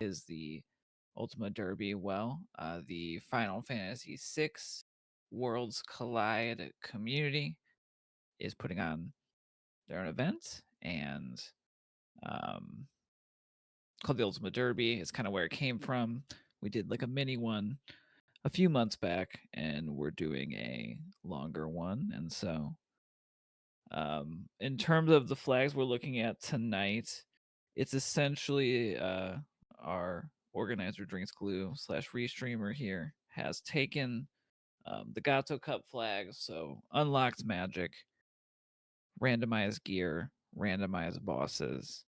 is the Ultima Derby. Well, the Final Fantasy VI Worlds Collide community is putting on their own event, and called the Ultima Derby. It's kind of where it came from. We did like a mini one a few months back, and we're doing a longer one. And so, in terms of the flags we're looking at tonight, it's essentially our organizer Drinks Glue / Restreamer here has taken the Gato Cup flags, so unlocked magic, randomized gear, randomized bosses,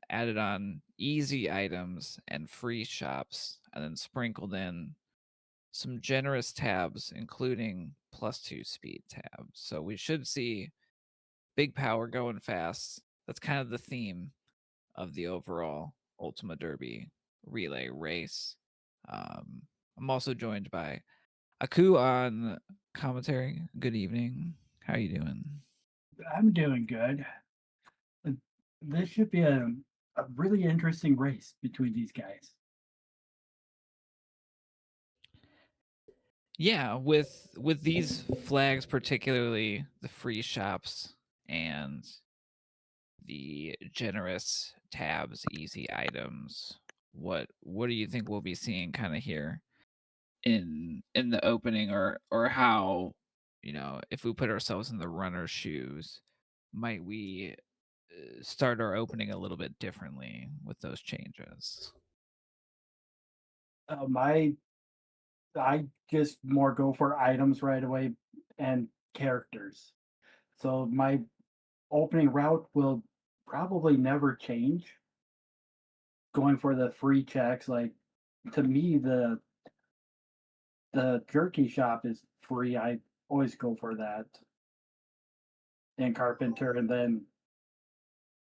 added on easy items and free shops, and then sprinkled in some generous tabs, including +2 speed tabs. So we should see big power going fast. That's kind of the theme of the overall Ultima Derby relay race. I'm also joined by Aku on commentary. Good evening. How are you doing? I'm doing good. This should be a really interesting race between these guys. Yeah, with these flags, particularly the free shops and the generous tabs, easy items, what do you think we'll be seeing kind of here in the opening, or how, if we put ourselves in the runner's shoes, might we start our opening a little bit differently with those changes? I just more go for items right away and characters. So my opening route will probably never change. Going for the free checks, like to me the jerky shop is free. I always go for that. And Carpenter, and then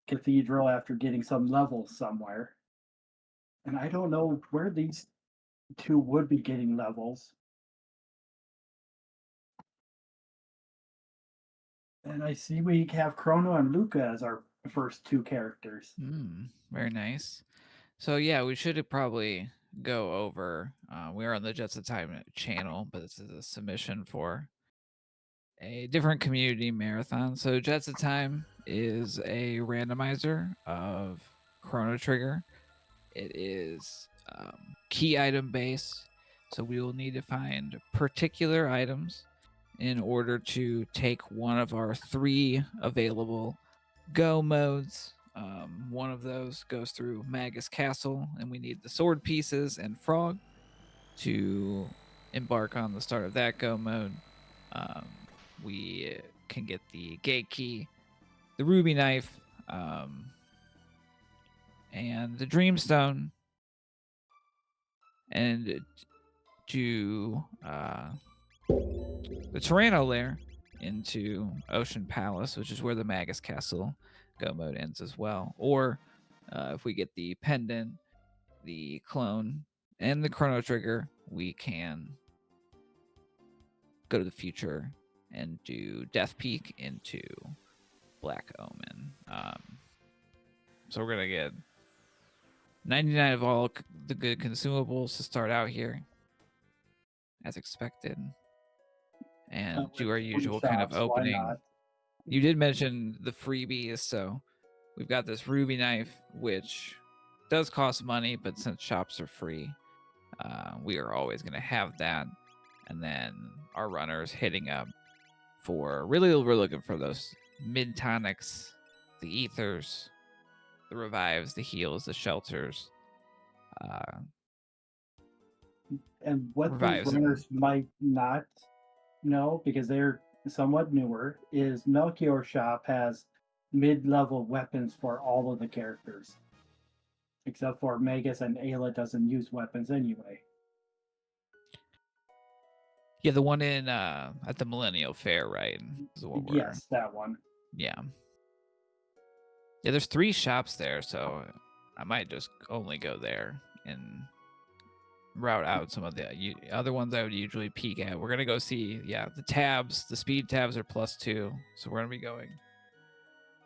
Cathedral after getting some levels somewhere. And I don't know where these two would be getting levels. And I see we have Chrono and Luca as our first two characters. Very nice. So yeah, we should probably go over. We are on the Jets of Time channel, but this is a submission for a different community marathon. So Jets of Time is a randomizer of Chrono Trigger. It is key item based, so we will need to find particular items in order to take one of our 3 available go modes. One of those goes through Magus Castle, and we need the sword pieces and frog to embark on the start of that go mode. We can get the gate key, the ruby knife, and the dreamstone, and to the Tyranno lair into Ocean Palace, which is where the Magus Castle go mode ends as well. Or if we get the pendant, the clone, and the Chrono Trigger, we can go to the future and do Death Peak into Black Omen. So we're gonna get 99 of all the good consumables to start out here, as expected, and do our usual kind of opening. You did mention the freebies, so we've got this ruby knife, which does cost money, but since shops are free, we are always going to have that. And then our runners hitting up for, really, we're looking for those mid tonics, the ethers, the revives, the heals, the shelters. And what these runners might not know, because they're somewhat newer, is Melchior Shop has mid-level weapons for all of the characters. Except for Magus, and Ayla doesn't use weapons anyway. Yeah, the one in at the Millennial Fair, right? Yes, that one. Yeah. Yeah, there's 3 shops there, so I might just only go there and route out some of the other ones I would usually peek at. We're gonna go see, the tabs. The speed tabs are +2, so we're gonna be going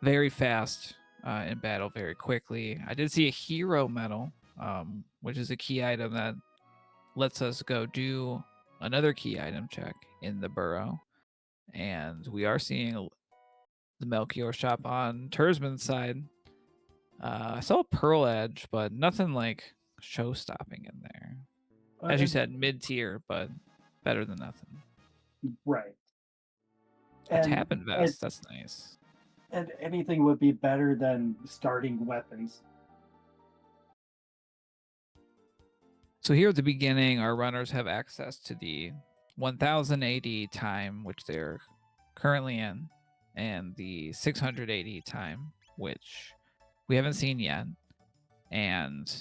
very fast in battle very quickly. I did see a hero medal which is a key item that lets us go do another key item check in the burrow. And we are seeing the Melchior shop on turdsman's side. I saw a pearl edge, but nothing like show-stopping in there. As you said, mid-tier, but better than nothing. Right. A tap and vest, that's nice. And anything would be better than starting weapons. So here at the beginning, our runners have access to the 1000 AD time, which they're currently in, and the 600 AD time, which we haven't seen yet. And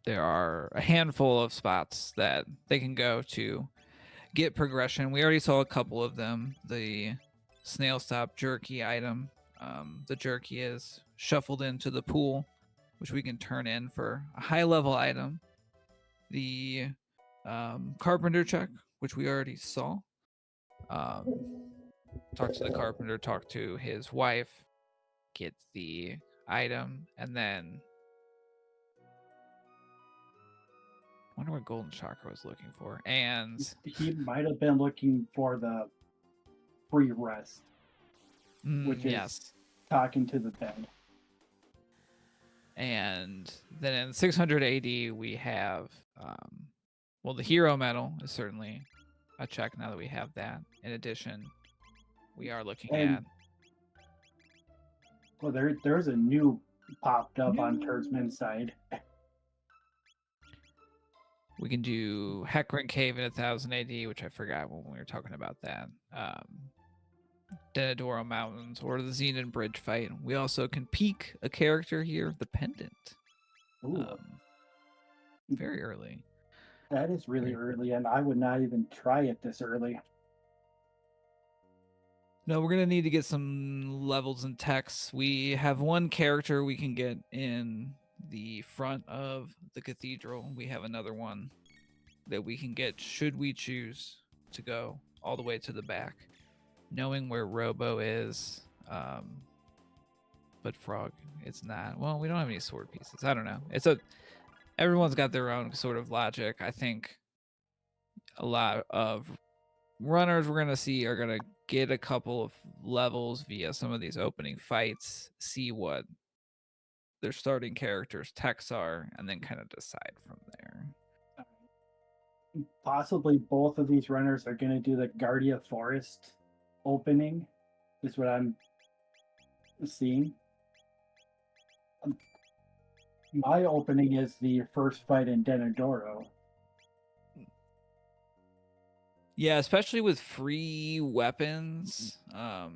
there are a handful of spots that they can go to get progression. We already saw a couple of them. The snail stop jerky item. The jerky is shuffled into the pool, which we can turn in for a high level item. The carpenter check, which we already saw. Talk to the carpenter, talk to his wife, get the item, and then I wonder what goldenshocker was looking for. And he might have been looking for the free rest, which is talking to the bed. And then in 600 AD, we have, the hero medal is certainly a check now that we have that. In addition, we are looking at... Well, there's a new popped up on turdsman's side. We can do Hecarim Cave in 1000 AD, which I forgot when we were talking about that. Denadoro Mountains or the Xenon Bridge fight. We also can peek a character here, the Pendant. Very early. That is really early, and I would not even try it this early. No, we're going to need to get some levels and texts. We have one character we can get in the front of the cathedral. We have another one that we can get should we choose to go all the way to the back, knowing where Robo is. But Frog, it's not. Well, we don't have any sword pieces. I don't know. Everyone's got their own sort of logic. I think a lot of runners we're going to see are going to get a couple of levels via some of these opening fights, see what their starting characters' techs are, and then kind of decide from there. Possibly both of these runners are going to do the Guardia Forest opening, is what I'm seeing. My opening is the first fight in Denadoro. Yeah, especially with free weapons. I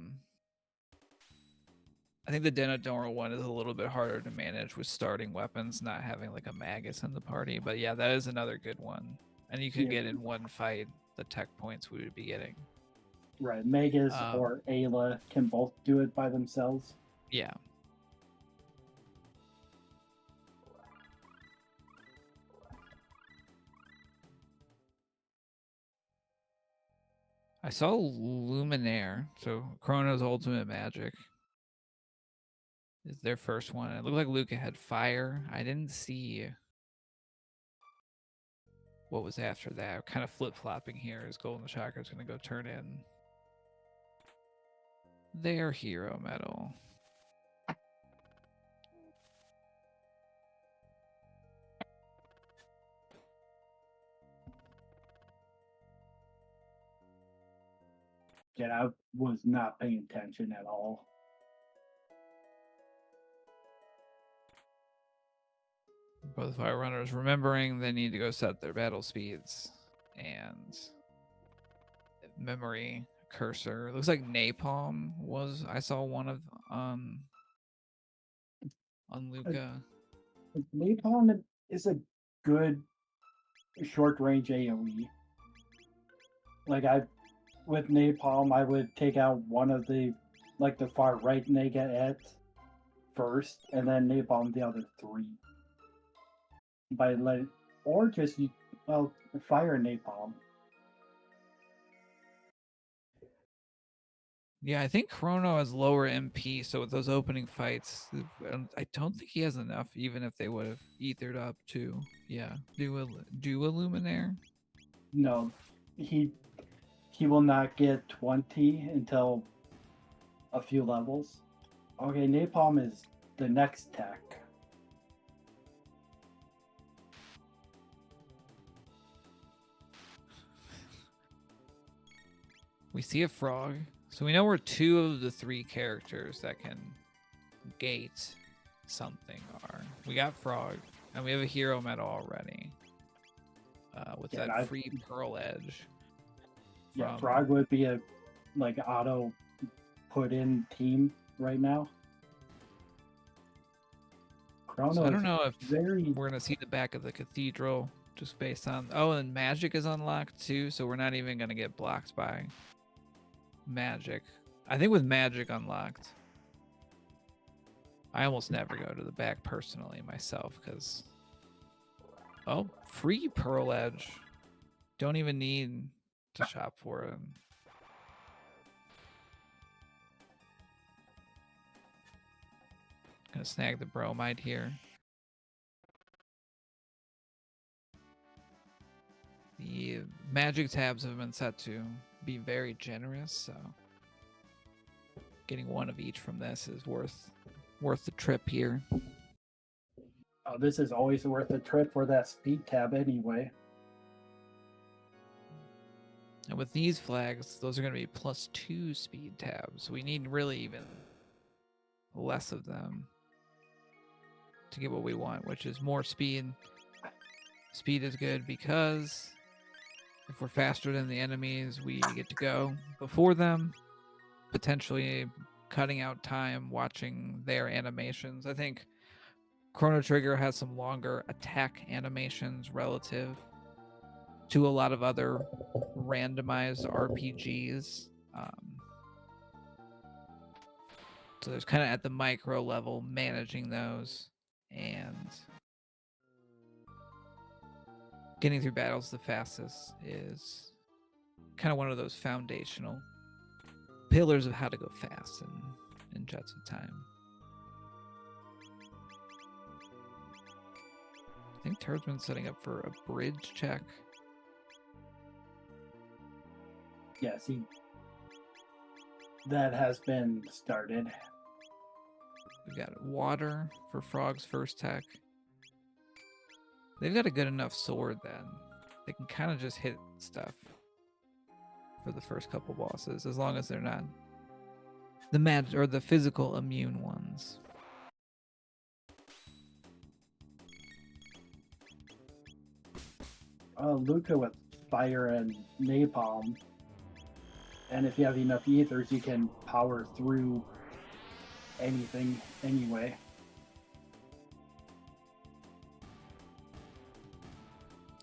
think the Denadoro one is a little bit harder to manage with starting weapons, not having like a Magus in the party. But yeah, that is another good one. And you can get in one fight the tech points we would be getting. Right, Magus or Ayla can both do it by themselves. Yeah. I saw Luminaire, so Chrono's ultimate magic is their first one. It looked like Luca had fire. I didn't see what was after that. Kind of flip-flopping here as goldenshocker is going to go turn in their hero medal. Yeah, I was not paying attention at all. Both fire runners remembering they need to go set their battle speeds and memory cursor. It looks like napalm was I saw one of on Luca. Napalm is a good short range AoE. With napalm, I would take out one of the far right Nega first, and then napalm the other three. Or just fire napalm. Yeah, I think Chrono has lower MP, so with those opening fights, I don't think he has enough, even if they would have ethered up to, do a Luminaire. No, he will not get 20 until a few levels. Okay, Napalm is the next tech. We see a frog. So we know we're 2 of the 3 characters that can gate something are. We got frog, and we have a hero medal already. With that free pearl edge. Yeah, frog would be a auto put in team right now. Chrono, so I don't know if we're gonna see the back of the cathedral just based on. Oh, and magic is unlocked too, so we're not even gonna get blocked by magic. I think with magic unlocked, I almost never go to the back personally myself because free pearl edge. Don't even need to shop for it. Gonna snag the bromide here. The magic tabs have been set to be very generous, so getting 1 of each from this is worth the trip here. Oh, this is always worth a trip for that speed tab anyway. And with these flags, those are going to be +2 speed tabs. We need really even less of them to get what we want, which is more speed. Speed is good because if we're faster than the enemies, we get to go before them, potentially cutting out time watching their animations. I think Chrono Trigger has some longer attack animations relative to a lot of other randomized RPGs. So there's kind of at the micro level managing those and getting through battles the fastest is kind of one of those foundational pillars of how to go fast in Jets of Time. I think Turdsman's setting up for a bridge check. Yeah, see, that has been started. We've got water for Frog's first tech. They've got a good enough sword then. They can kind of just hit stuff for the first couple bosses, as long as they're not the magic or the physical immune ones. Luca with fire and napalm. And if you have enough ethers, you can power through anything anyway.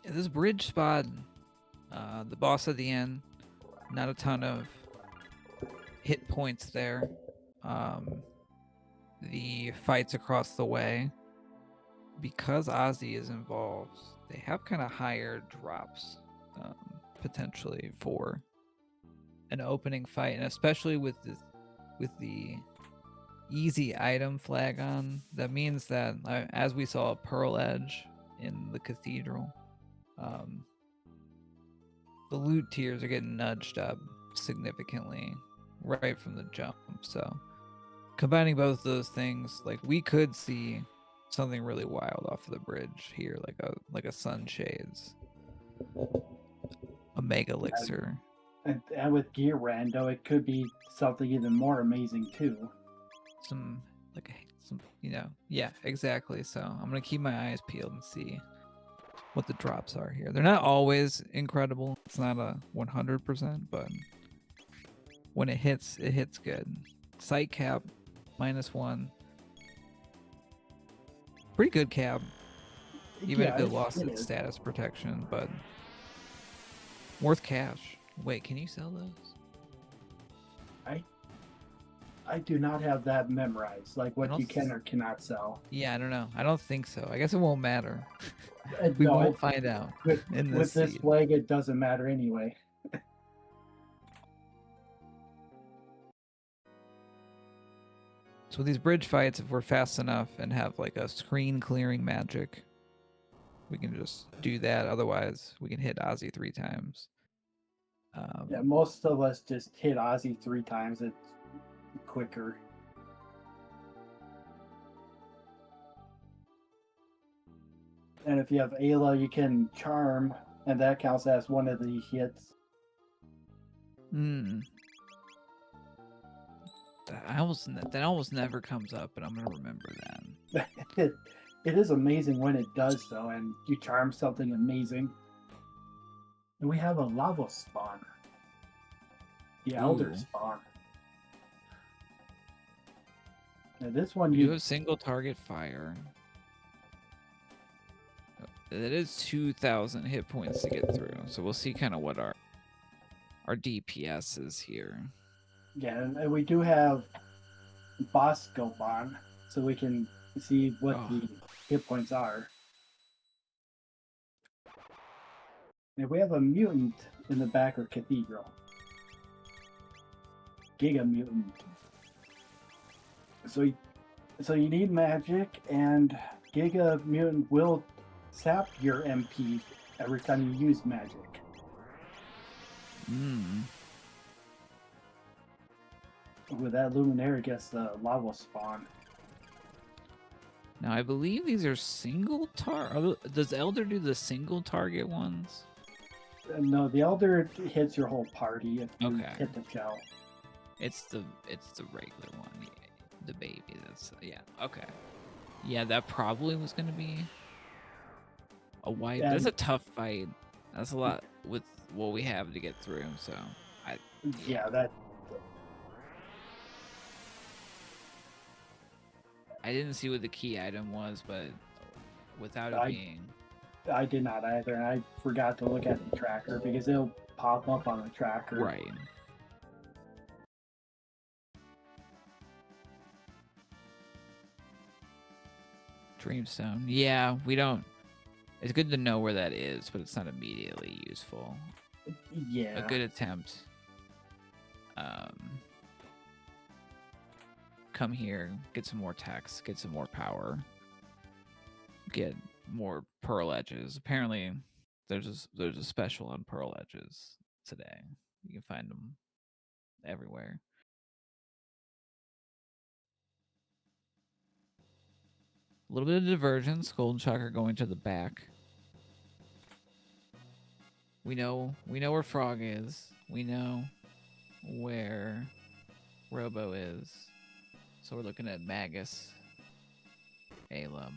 Yeah, this bridge spot, the boss at the end, not a ton of hit points there. The fights across the way, because Ozzy is involved, they have kind of higher drops potentially for an opening fight, and especially with the easy item flag on, that means that as we saw a pearl edge in the cathedral, the loot tiers are getting nudged up significantly right from the jump. So combining both those things, like we could see something really wild off of the bridge here, like a sunshades, a mega elixir. And with gear rando, it could be something even more amazing too. Some, yeah, exactly. So I'm gonna keep my eyes peeled and see what the drops are here. They're not always incredible. It's not a 100%, but when it hits good. Sight cap, -1. Pretty good cap, even if it lost its status protection, but worth cash. Wait, can you sell those? I do not have that memorized, like what you can or cannot sell. Yeah, I don't know. I don't think so. I guess it won't matter. We won't find out. With this flag, it doesn't matter anyway. So these bridge fights, if we're fast enough and have like a screen clearing magic, we can just do that. Otherwise, we can hit Ozzy 3 times. Yeah, most of us just hit Ozzy 3 times. It's quicker. And if you have Ayla, you can charm, and that counts as one of the hits. That almost never comes up, but I'm gonna remember that. It is amazing when it does, though, and you charm something amazing. And we have a lava spawn. The Elder spawn. Now this one you have single target fire. That is 2,000 hit points to get through. So we'll see kind of what our DPS is here. Yeah, and we do have boss scope on, so we can see what the hit points are. And we have a mutant in the back of Cathedral. Giga mutant. So you need magic, and Giga mutant will sap your MP every time you use magic. With that Luminary gets the lava spawn. Now I believe these are single target. Does Elder do the single target ones? No, the Elder hits your whole party if you hit the shell. It's the regular one, the baby. Okay. Yeah, that probably was gonna be a wipe. That's a tough fight. That's a lot with what we have to get through. So I didn't see what the key item was, but without it being... I did not either, and I forgot to look at the tracker because it'll pop up on the tracker. Right. Dreamstone. Yeah, we don't... It's good to know where that is, but it's not immediately useful. Yeah. A good attempt. Come here, get some more text, get some more power, get more pearl edges. Apparently, there's a special on pearl edges today. You can find them everywhere. A little bit of divergence. Goldenshocker going to the back. We know where Frog is. We know where Robo is. So we're looking at Magus, Alum,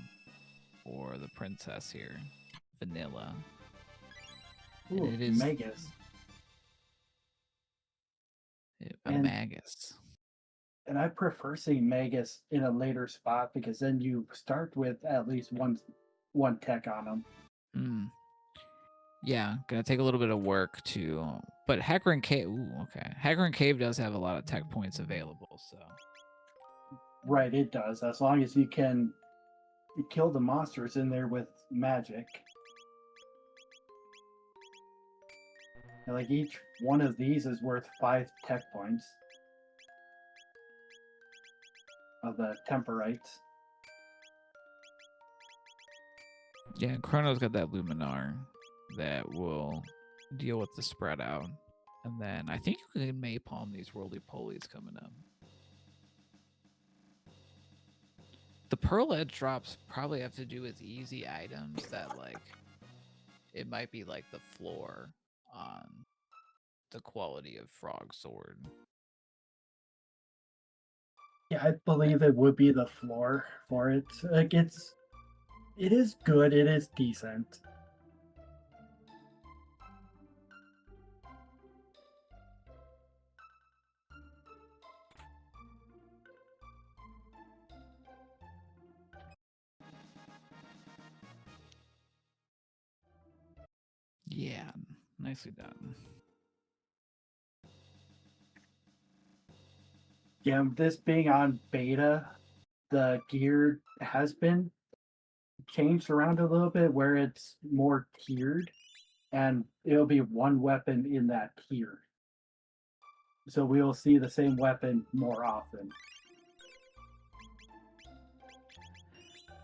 or the princess here, Vanilla. Ooh, it is Magus. Magus. And I prefer seeing Magus in a later spot because then you start with at least one tech on him. Yeah, gonna take a little bit of work to, but Hacker and Cave. Ooh, okay. Hacker and Cave does have a lot of tech points available, so. Right, it does. As long as you can kill the monsters in there with magic. And like each one of these is worth 5 tech points. Of the Temporites. Yeah, Chrono's got that Luminar that will deal with the spread out. And then I think you can Maypalm these roly-polies coming up. The Pearl Edge drops probably have to do with easy items that, like, it might be like the floor on the quality of Frog Sword. Yeah, I believe it would be the floor for it. Like it is good, it is decent. Yeah, nicely done. Yeah, this being on beta, the gear has been changed around a little bit where it's more tiered, and it'll be one weapon in that tier. So we'll see the same weapon more often.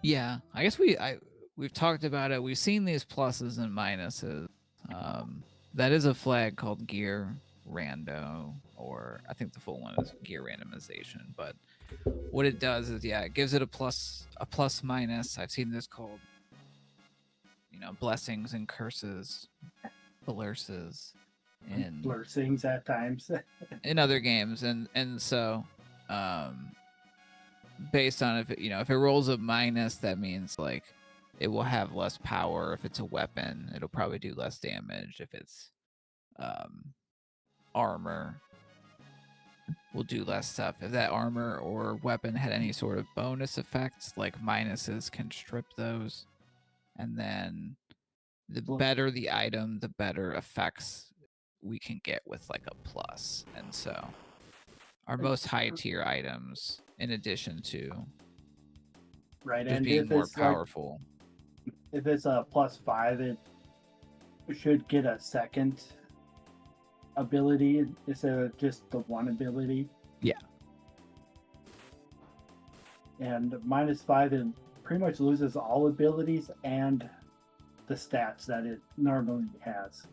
Yeah, I guess we've talked about it. We've seen these pluses and minuses. That is a flag called gear rando, or I think the full one is gear randomization. But what it does is, yeah, it gives it a plus minus. I've seen this called, blessings and curses, blurses, in blessings at times in other games, and so, based on if it rolls a minus, that means like it will have less power. If it's a weapon, it'll probably do less damage. If it's armor, will do less stuff. If that armor or weapon had any sort of bonus effects, like minuses can strip those. And then the better the item, the better effects we can get with like a plus. And so our most high tier items, in addition to right, just and being if more it's powerful. If it's a +5, it should get a second ability instead of just the one ability. Yeah. And -5, it pretty much loses all abilities and the stats that it normally has.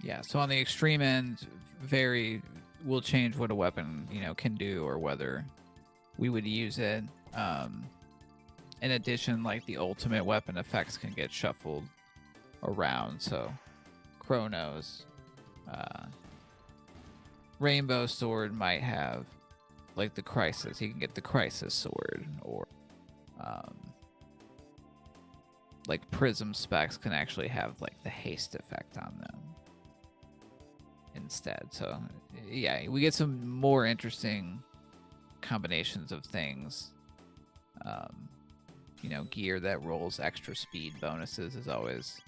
Yeah, so on the extreme end, will change what a weapon, can do, or whether we would use it. In addition, like the ultimate weapon effects can get shuffled around. So Chrono's Rainbow Sword might have like the Crisis. He can get the Crisis Sword, or like Prism specs can actually have like the haste effect on them instead. So yeah, we get some more interesting combinations of things. Gear that rolls extra speed bonuses is always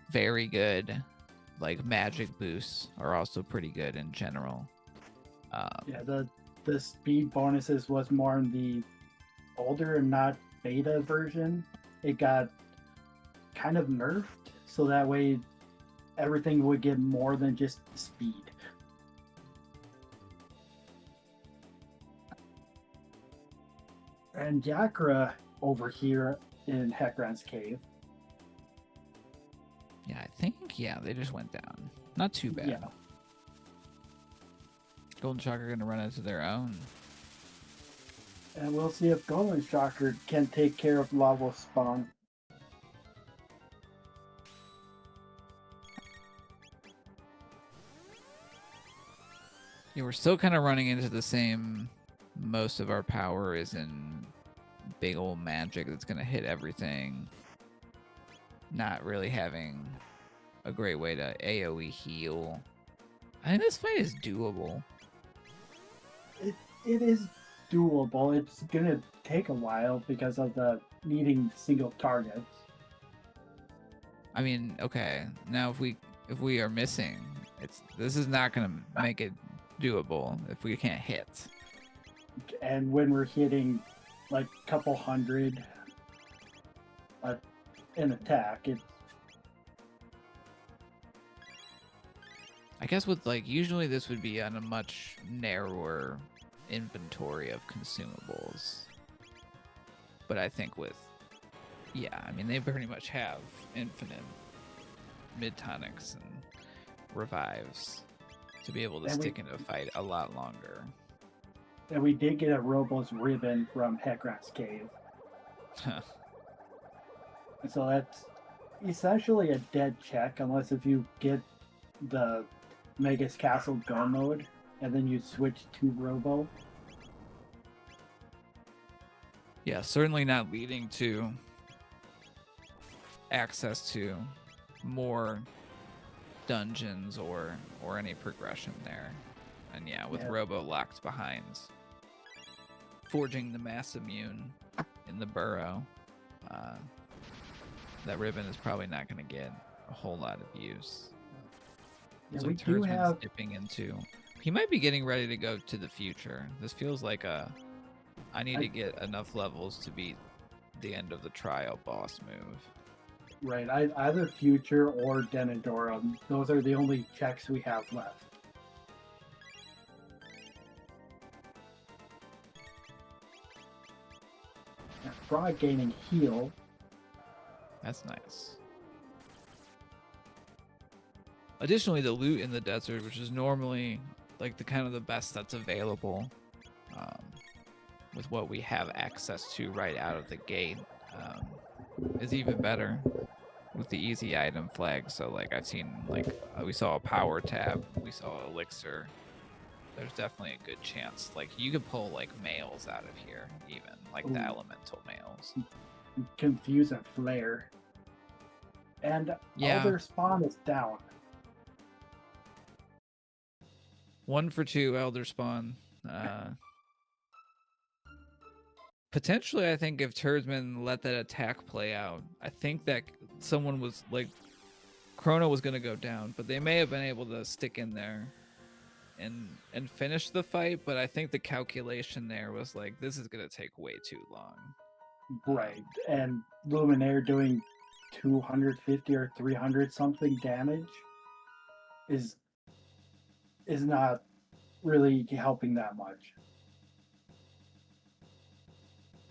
very good. Like magic boosts are also pretty good in general. Yeah, the speed bonuses was more in the older and not beta version. It got kind of nerfed, so that way everything would get more than just speed. And Yakra over here in Heckran's cave. Yeah, I think, they just went down. Not too bad. Yeah. Goldenshocker are going to run into their own. And we'll see if goldenshocker can take care of lava spawn. Yeah, we're still kind of running into the same. Most of our power is in big old magic that's going to hit everything. Not really having a great way to AoE heal. I think this fight is doable. It is doable. It's going to take a while because of the needing single targets. I mean, okay. Now if we are missing, this is not going to make it doable if we can't hit. And when we're hitting like a couple hundred an attack, it's... I guess with usually this would be on a much narrower inventory of consumables. But I think they pretty much have infinite mid-tonics and revives to be able to stick into a fight a lot longer. And we did get a Robo's ribbon from Heckran's cave. So that's essentially a dead check, unless if you get the Megas Castle Go mode, and then you switch to Robo. Yeah, certainly not leading to access to more dungeons or any progression there. And with Robo locked behind, forging the mass immune in the burrow, that ribbon is probably not going to get a whole lot of use. Yeah, we do have dipping into. He might be getting ready to go to the future. This feels like I need to get enough levels to beat the end of the trial boss move. Right, either future or Denadora. Those are the only checks we have left. frog gaining heal. That's nice. Additionally, the loot in the desert, which is normally like the best that's available, with what we have access to right out of the gate, is even better with the easy item flag. So like I've seen, like we saw a power tab, we saw elixir. There's definitely a good chance like you could pull like males out of here, even like the elemental males. Confuse and flare. And Elder Spawn is down. 1 for 2 Elder Spawn. Potentially, I think if Turdsman let that attack play out, I think that someone was like, Chrono was going to go down, but they may have been able to stick in there and finish the fight. But I think the calculation there was like, this is going to take way too long. Right. And Luminaire doing 250 or 300 something damage is not really helping that much.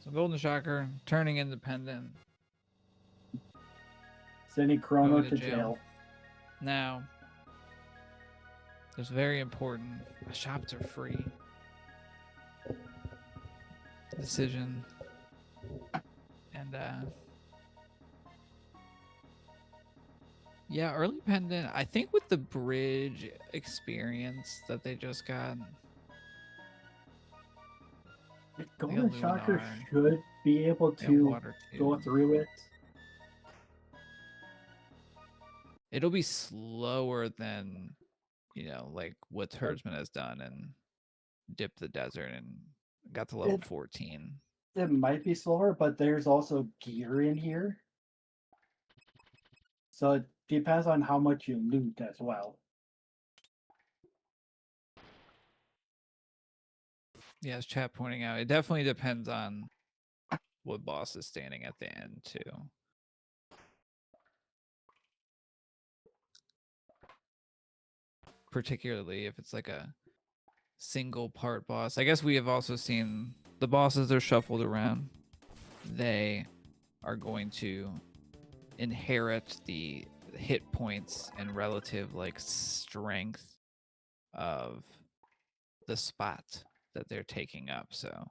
So goldenshocker turning independent, sending Chrono to jail. Now, there's very important. Shops are free. Decision. And yeah, early pendant. I think with the bridge experience that they just got, goldenshocker should be able to go through it. It'll be slower than, like what Turdsman has done and dipped the desert and got to level 14. It might be slower, but there's also gear in here. So it depends on how much you loot as well. Yeah, as chat pointing out, it definitely depends on what boss is standing at the end too. Particularly if it's like a single part boss. I guess we have also seen the bosses are shuffled around. They are going to inherit the hit points and relative like strength of the spot that they're taking up. So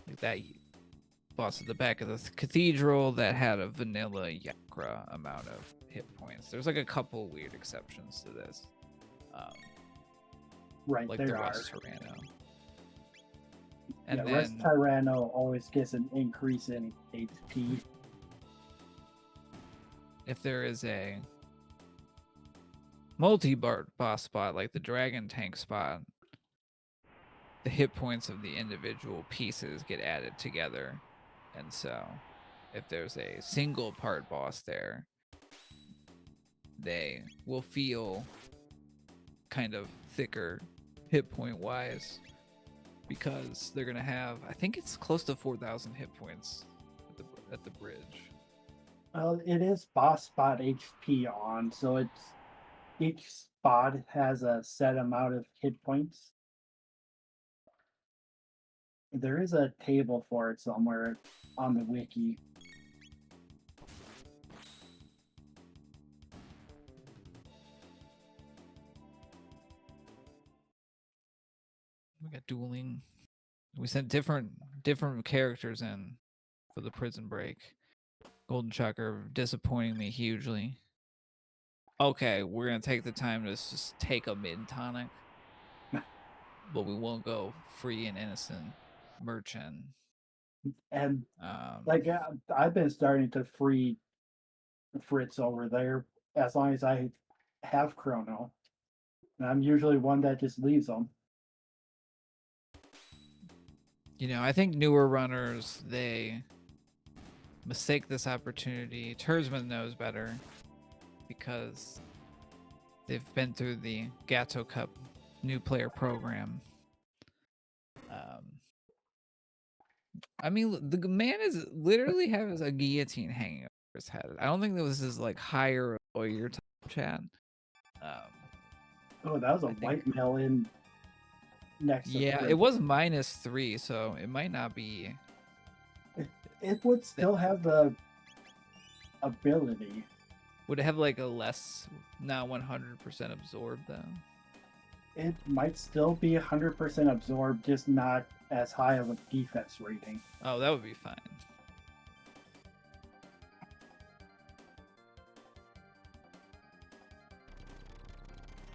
like that boss at the back of the cathedral that had a vanilla Yakra amount of hit points. There's like a couple weird exceptions to this. Right, like there the are. Rest Tyranno. And yeah, then Rest Tyranno always gets an increase in HP. If there is a multi-boss spot like the Dragon Tank spot, the hit points of the individual pieces get added together. And so if there's a single part boss there, they will feel kind of thicker hit point wise because they're going to have, I think it's close to 4,000 hit points at the bridge. Well, it is boss spot HP on, so it's each spot has a set amount of hit points. There is a table for it somewhere on the wiki. We got dueling. We sent different characters in for the prison break. goldenshocker disappointing me hugely. Okay, we're gonna take the time to just take a mid tonic, but we won't go free and innocent merchant. And I've been starting to free Fritz over there as long as I have Chrono. And I'm usually one that just leaves them. I think newer runners, they mistake this opportunity. Turdsman knows better because they've been through the Gato Cup new player program. I mean, the man is literally has a guillotine hanging over his head. I don't think this is like higher lawyer type chat. Oh, that was a white mail in next. Yeah, it was -3, so it might not be It would still have the ability. Would it have like a less, not 100% absorbed though? It might still be 100% absorbed, just not as high of a defense rating. Oh, that would be fine.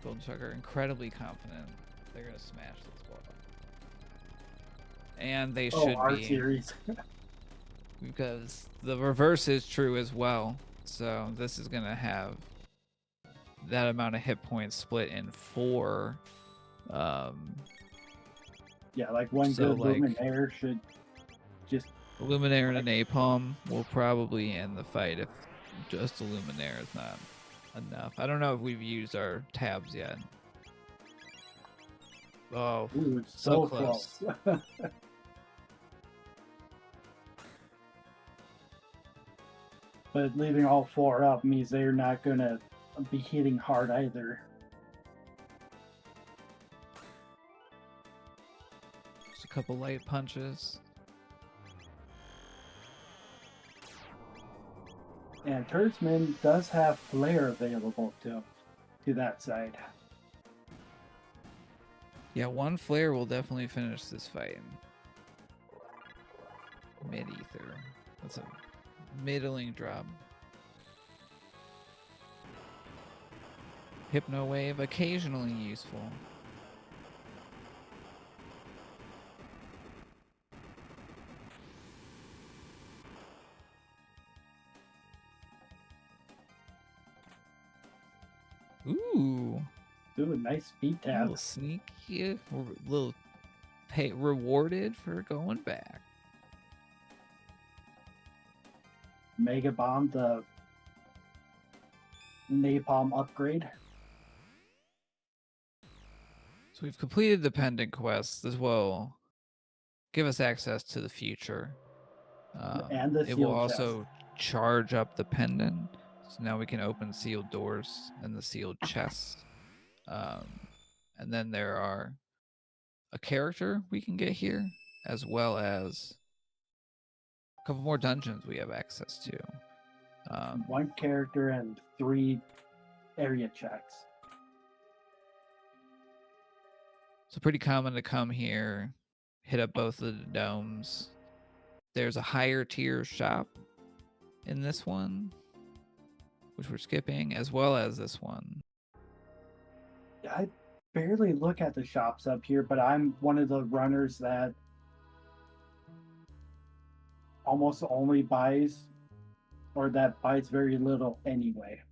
Goldenshocker incredibly confident they're gonna smash this ball, and they should our be. Series. Because the reverse is true as well. So this is gonna have that amount of hit points split in 4. Yeah, like one so good like, Luminaire should just... Luminaire and a Napalm will probably end the fight if just a Luminaire is not enough. I don't know if we've used our tabs yet. Oh, Ooh, so close. But leaving all 4 up means they're not going to be hitting hard either. Just a couple light punches. And Turdsman does have Flare available to that side. Yeah, 1 flare will definitely finish this fight. Mid-ether. That's a middling drop. Hypno wave, occasionally useful. Ooh. Ooh, nice speed tab. A little sneaky, a little rewarded for going back. Mega Bomb, the Napalm upgrade. So we've completed the pendant quest. This will give us access to the future. And the it will sealed also charge up the pendant. So now we can open sealed doors and the sealed chests. And then there are a character we can get here, as well as a couple more dungeons we have access to. 1 character and 3 area checks. So pretty common to come here, hit up both of the domes. There's a higher tier shop in this one, which we're skipping, as well as this one. I barely look at the shops up here, but I'm one of the runners that almost only buys, or that buys very little anyway.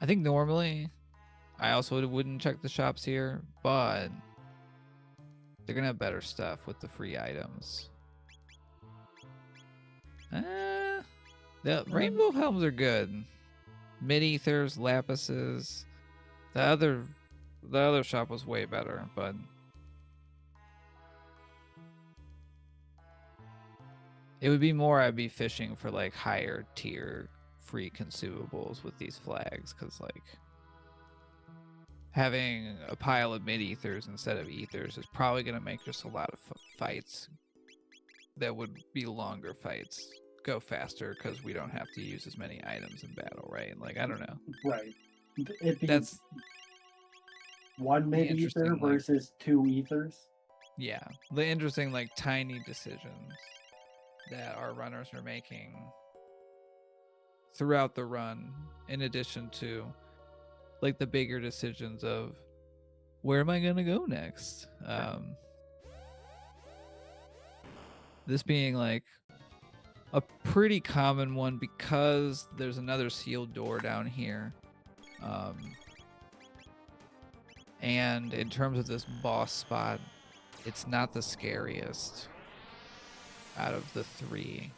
I think normally I also wouldn't check the shops here, but they're gonna have better stuff with the free items. The rainbow helms are good. Mid-ethers, lapises. The other shop was way better, but it would be more I'd be fishing for like higher tier free consumables with these flags, because like having a pile of mid-ethers instead of ethers is probably going to make just a lot of fights that would be longer fights go faster because we don't have to use as many items in battle, right? Like, I don't know. Right. That's 1 mid-ether versus 2 ethers. Yeah. The interesting, like, tiny decisions that our runners are making throughout the run, in addition to like the bigger decisions of where am I gonna go next. This being like a pretty common one because there's another sealed door down here, and in terms of this boss spot, it's not the scariest out of the 3.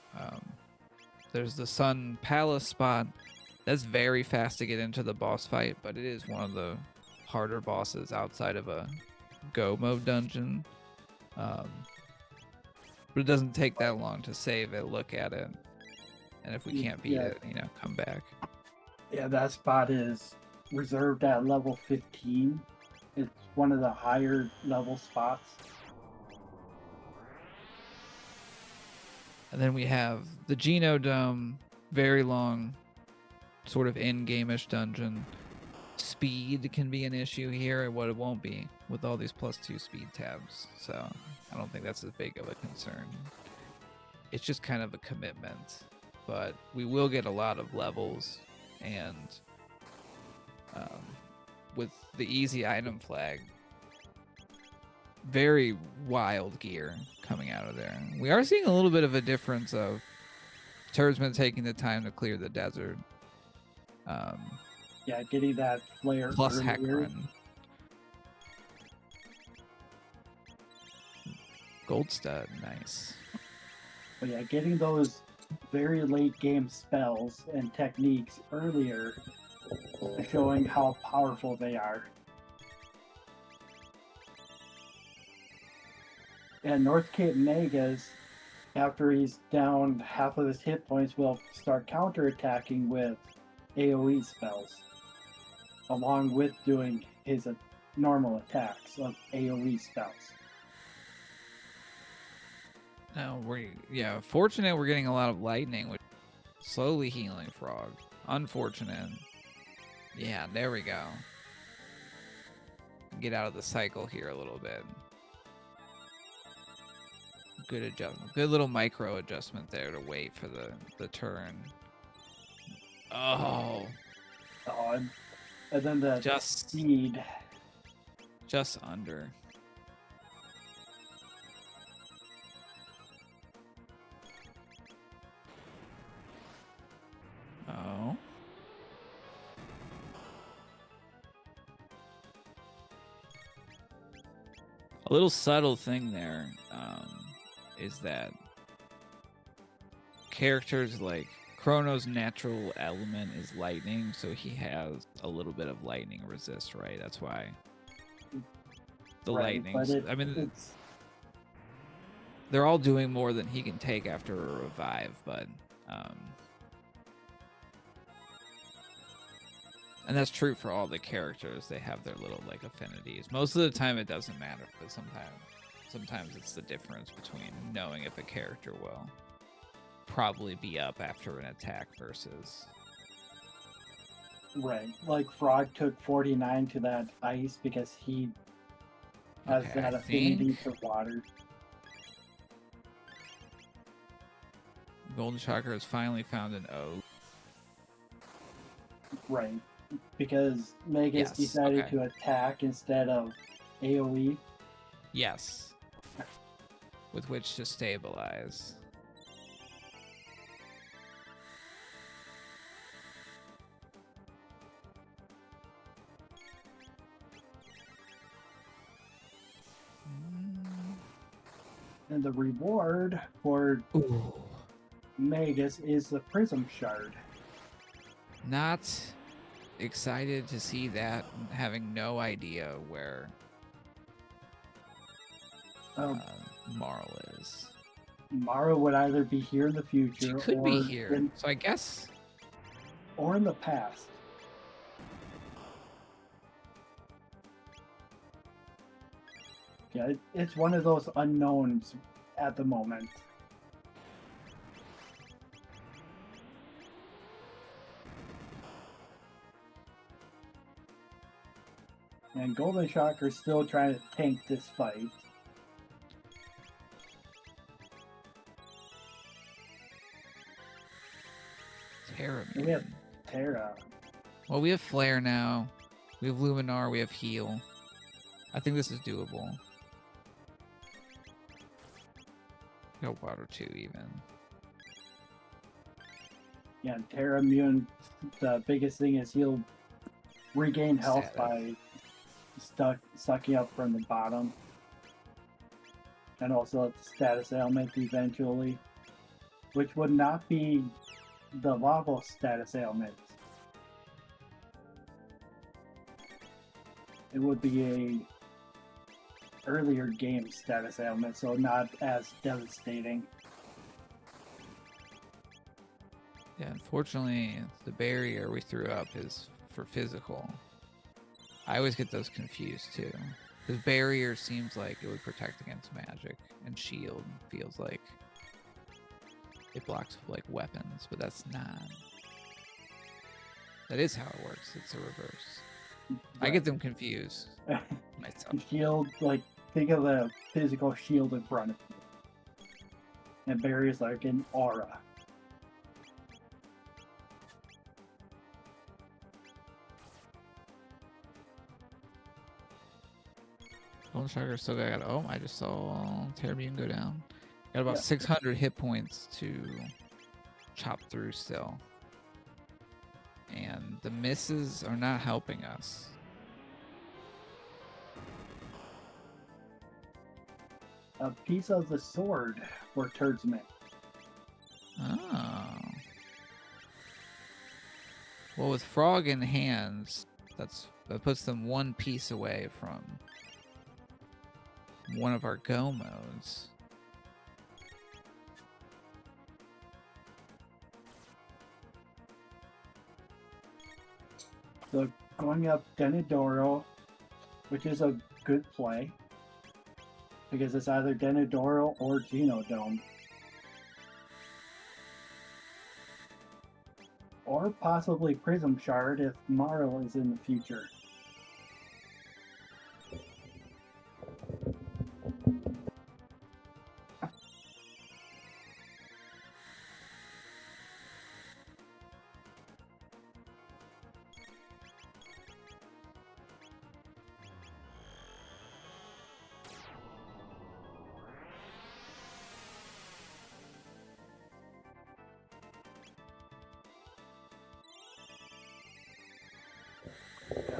There's the Sun Palace spot. That's very fast to get into the boss fight, but it is one of the harder bosses outside of a go mode dungeon. But it doesn't take that long to save it, look at it, and if we can't beat it, come back. Yeah, that spot is reserved at level 15. It's one of the higher level spots. And then we have the Genodome, very long, sort of in-game-ish dungeon. Speed can be an issue here, and what it won't be with all these +2 speed tabs. So I don't think that's as big of a concern. It's just kind of a commitment, but we will get a lot of levels, and with the easy item flag, very wild gear coming out of there. We are seeing a little bit of a difference of turdsman taking the time to clear the desert. Yeah, getting that flare plus heck run. Gold stud, nice. But yeah, getting those very late game spells and techniques earlier, showing how powerful they are. And North Cape Megas, after he's down half of his hit points, will start counterattacking with AoE spells, along with doing his normal attacks of AoE spells. Now fortunate we're getting a lot of lightning, which is slowly healing Frog. Unfortunate. Yeah, there we go. Get out of the cycle here a little bit. Good adjustment. Good little micro adjustment there to wait for the turn. Oh. And then the just speed. Just under. Oh. A little subtle thing there is that characters like Chrono's natural element is lightning, so he has a little bit of lightning resist, right? That's why the lightning. I mean, they're all doing more than he can take after a revive, but and that's true for all the characters. They have their little like affinities. Most of the time it doesn't matter, but sometimes it's the difference between knowing if a character will probably be up after an attack versus... Right. Like Frog took 49 to that ice because he has that affinity for water. Goldenshocker has finally found an O. Right. Because Megas decided to attack instead of AoE. Yes. With which to stabilize. And the reward for Megas is the Prism Shard. Not excited to see that, having no idea where Marl is. Marl would either be here in the future, she could be here. So I guess, or in the past. Yeah, it's one of those unknowns at the moment. And Goldenshocker is still trying to tank this fight. Terra. We have Terra. Well, we have Flare now. We have Luminar. We have Heal. I think this is doable. No water too, even. Yeah, Terra Immune, the biggest thing is he'll regain health by sucking up from the bottom. And also the status ailment eventually. Which would not be the lava status ailment. It would be a earlier game status ailment, so not as devastating. Yeah, unfortunately, the barrier we threw up is for physical. I always get those confused too. Because barrier seems like it would protect against magic, and shield feels like it blocks like weapons, but that's not. That is how it works. It's a reverse. Right. I get them confused myself. Shield, like, think of the physical shield in front of you. And barriers like an aura. Goldenshocker still got. Oh, I just saw Terrabune go down. Got about 600 hit points to chop through still. And the misses are not helping us. A piece of the sword for turdsman. Oh. Well, with frog in hands, that puts them one piece away from one of our go modes. So going up Denadoro, which is a good play, because it's either Denadoro or Genodome. Or possibly Prism Shard if Marl is in the future.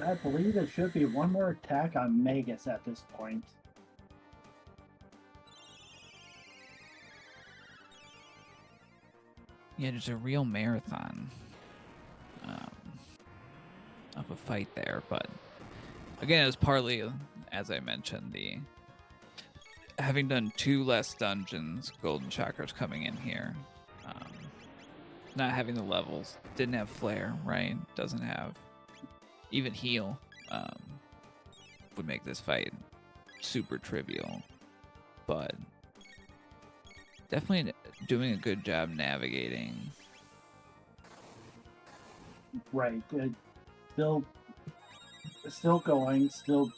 I believe there should be one more attack on Magus at this point. Yeah, there's a real marathon of a fight there, but again, it's partly, as I mentioned, the having done 2 less dungeons, Goldenshocker's coming in here, not having the levels, didn't have flare, right? Doesn't have even heal, would make this fight super trivial, but definitely doing a good job navigating. Right. Still going, still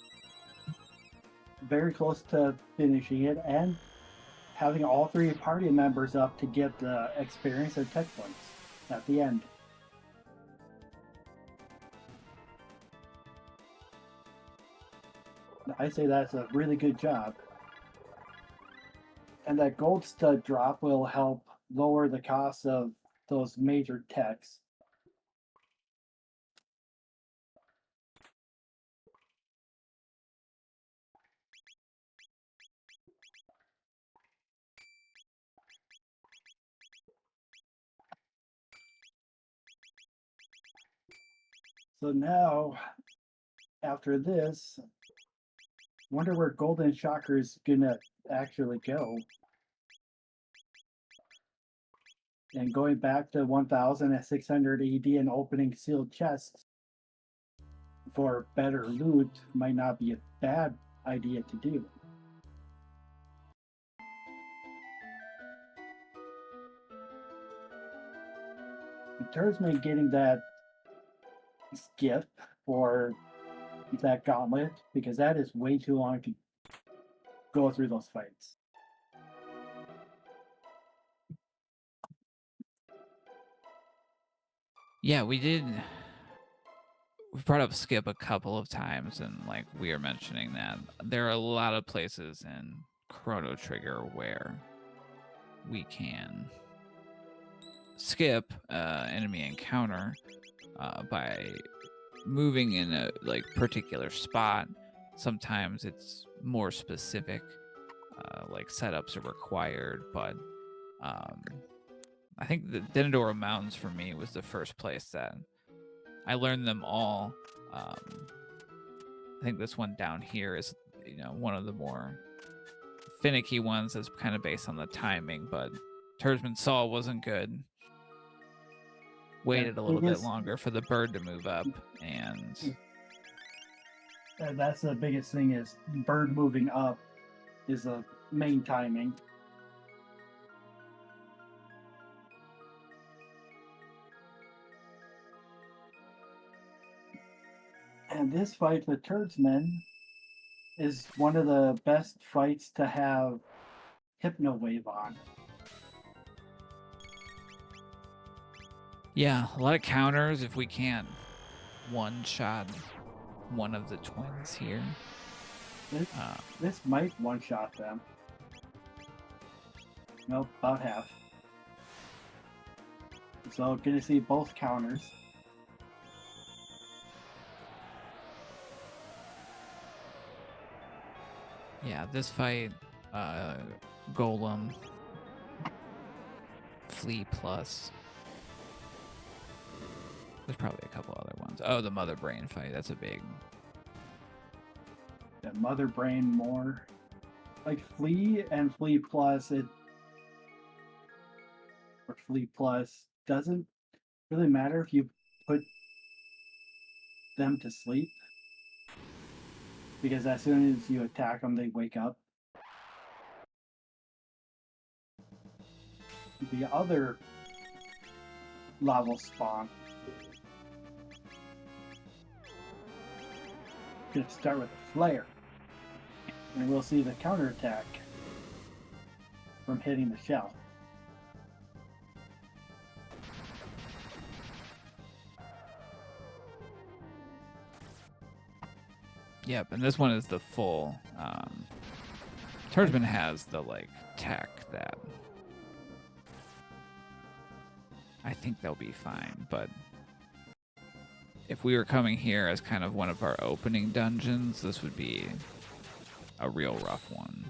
very close to finishing it, and having all 3 party members up to get the experience and tech points at the end. I say that's a really good job. And that gold stud drop will help lower the cost of those major techs. So now, after this, wonder where Goldenshocker is gonna actually go. And going back to 1,600 AD and opening sealed chests for better loot might not be a bad idea to do. Turdsman getting that skip for that gauntlet, because that is way too long to go through those fights. Yeah, we brought up skip a couple of times, and like we are mentioning that there are a lot of places in Chrono Trigger where we can skip enemy encounter by moving in a like particular spot. Sometimes it's more specific, like setups are required, but I think the Denadoro Mountains for me was the first place that I learned them all. I think this one down here is, one of the more finicky ones that's kind of based on the timing, but Turdsman saw it wasn't good. Waited a little bit longer for the bird to move up, and that's the biggest thing, is bird moving up is the main timing. And this fight with turdsman is one of the best fights to have Hypno Wave on. Yeah, a lot of counters if we can't one-shot one of the twins here. This might one-shot them. Nope, about half. So gonna see both counters. Yeah, this fight, Golem, Flea plus. There's probably a couple other ones. Oh, the Mother Brain fight. That's a big. The Mother Brain more. Like Flea and Flea plus, or Flea plus doesn't really matter if you put them to sleep. Because as soon as you attack them, they wake up. The other level spawn. Gonna start with a flare. And we'll see the counterattack from hitting the shell. Yep, and this one is the full. Turdsman has the like tech that I think they'll be fine, but if we were coming here as kind of one of our opening dungeons, this would be a real rough one.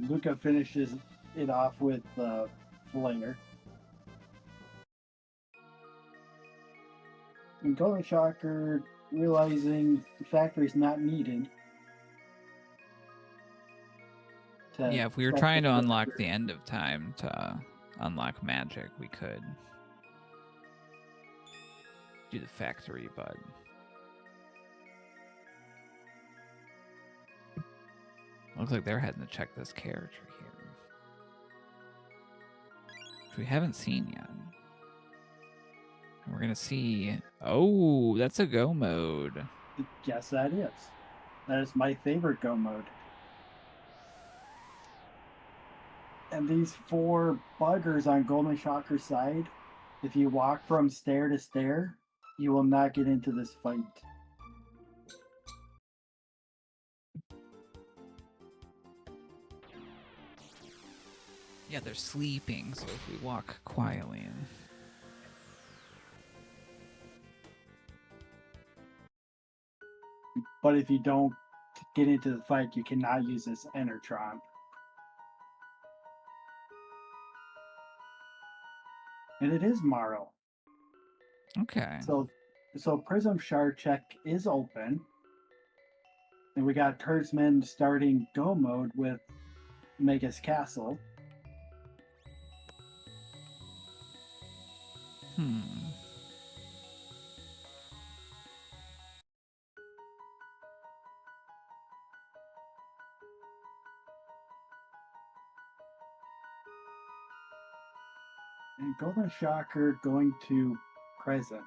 Luca finishes it off with the flare. And Goldenshocker, realizing the factory's not needed. Yeah, if we were trying to unlock the end of time to unlock magic, we could do the factory, but looks like they're heading to check this character here, which we haven't seen yet. And we're gonna see. Oh, that's a go mode. Yes, that is. That is my favorite go mode. And these 4 buggers on Goldenshocker's side, if you walk from stair to stair, you will not get into this fight. Yeah, they're sleeping, so if we walk quietly and... But if you don't get into the fight, you cannot use this Enertron. And it is Morrow. Okay. So Prism Shard check is open. And we got Turdsman starting go mode with Mega's Castle. And Goldenshocker going to present.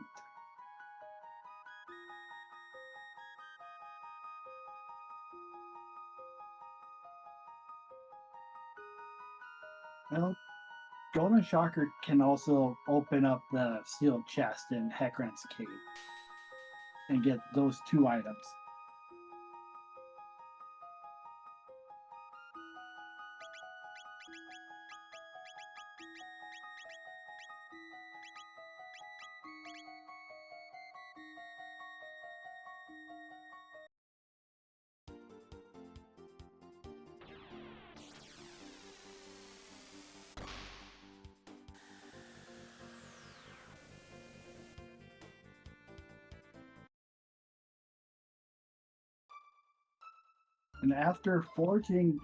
Well, Goldenshocker can also open up the sealed chest in Hecarim's cave and get those 2 items. And after forging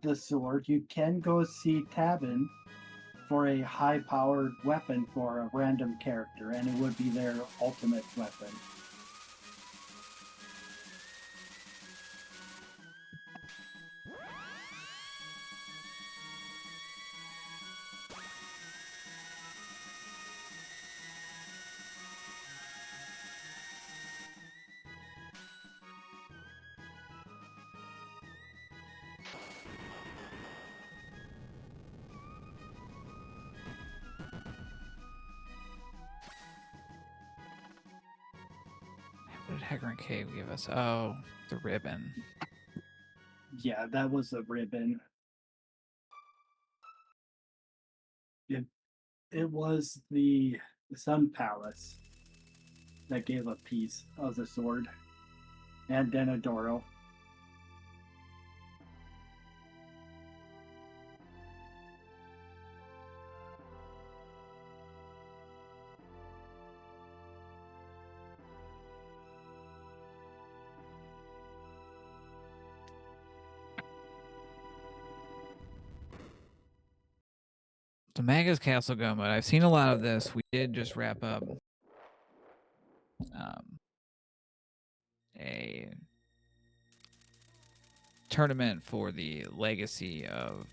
the sword, you can go see Tabin for a high-powered weapon for a random character, and it would be their ultimate weapon. What did Hecarim Cave give us? Oh, the ribbon. Yeah, that was a ribbon. It was the Sun Palace that gave a piece of the sword, and Denadoro. The Magus Castle Go mode. I've seen a lot of this. We did just wrap up a tournament for the Legacy of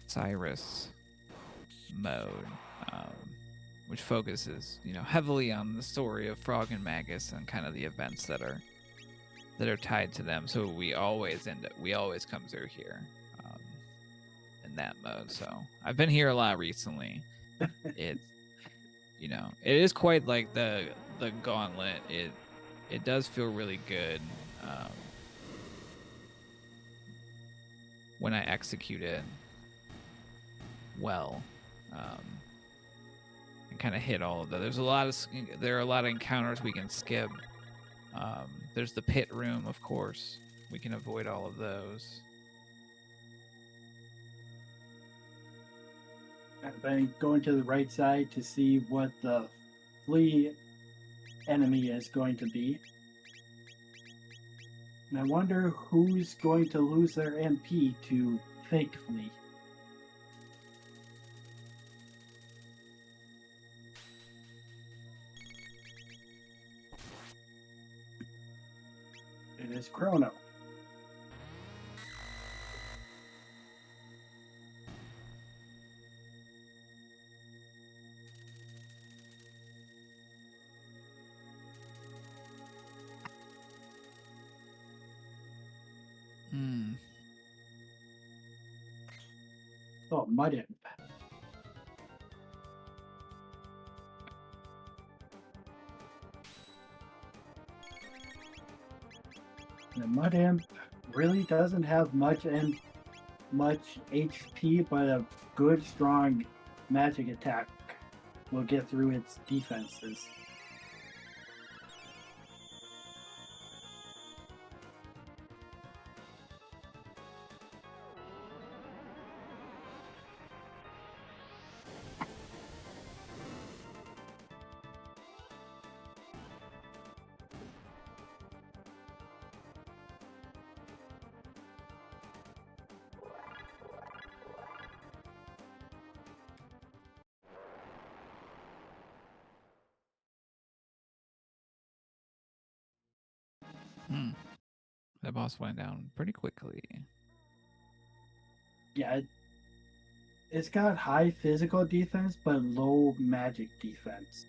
Cyrus mode, which focuses, heavily on the story of Frog and Magus and kind of the events that are tied to them. So we always come through here in that mode. So I've been here a lot recently. It's it is quite like the gauntlet. It does feel really good when I execute it well, and kind of hit all of that. There are a lot of encounters we can skip. There's the pit room, of course. We can avoid all of those. I've been going to the right side to see what the flea enemy is going to be. And I wonder who's going to lose their MP to fake flea. It is Chrono. Oh, Mud Imp. The Mud Imp really doesn't have much HP, but a good, strong magic attack will get through its defenses. That boss went down pretty quickly. Yeah, it's got high physical defense, but low magic defense.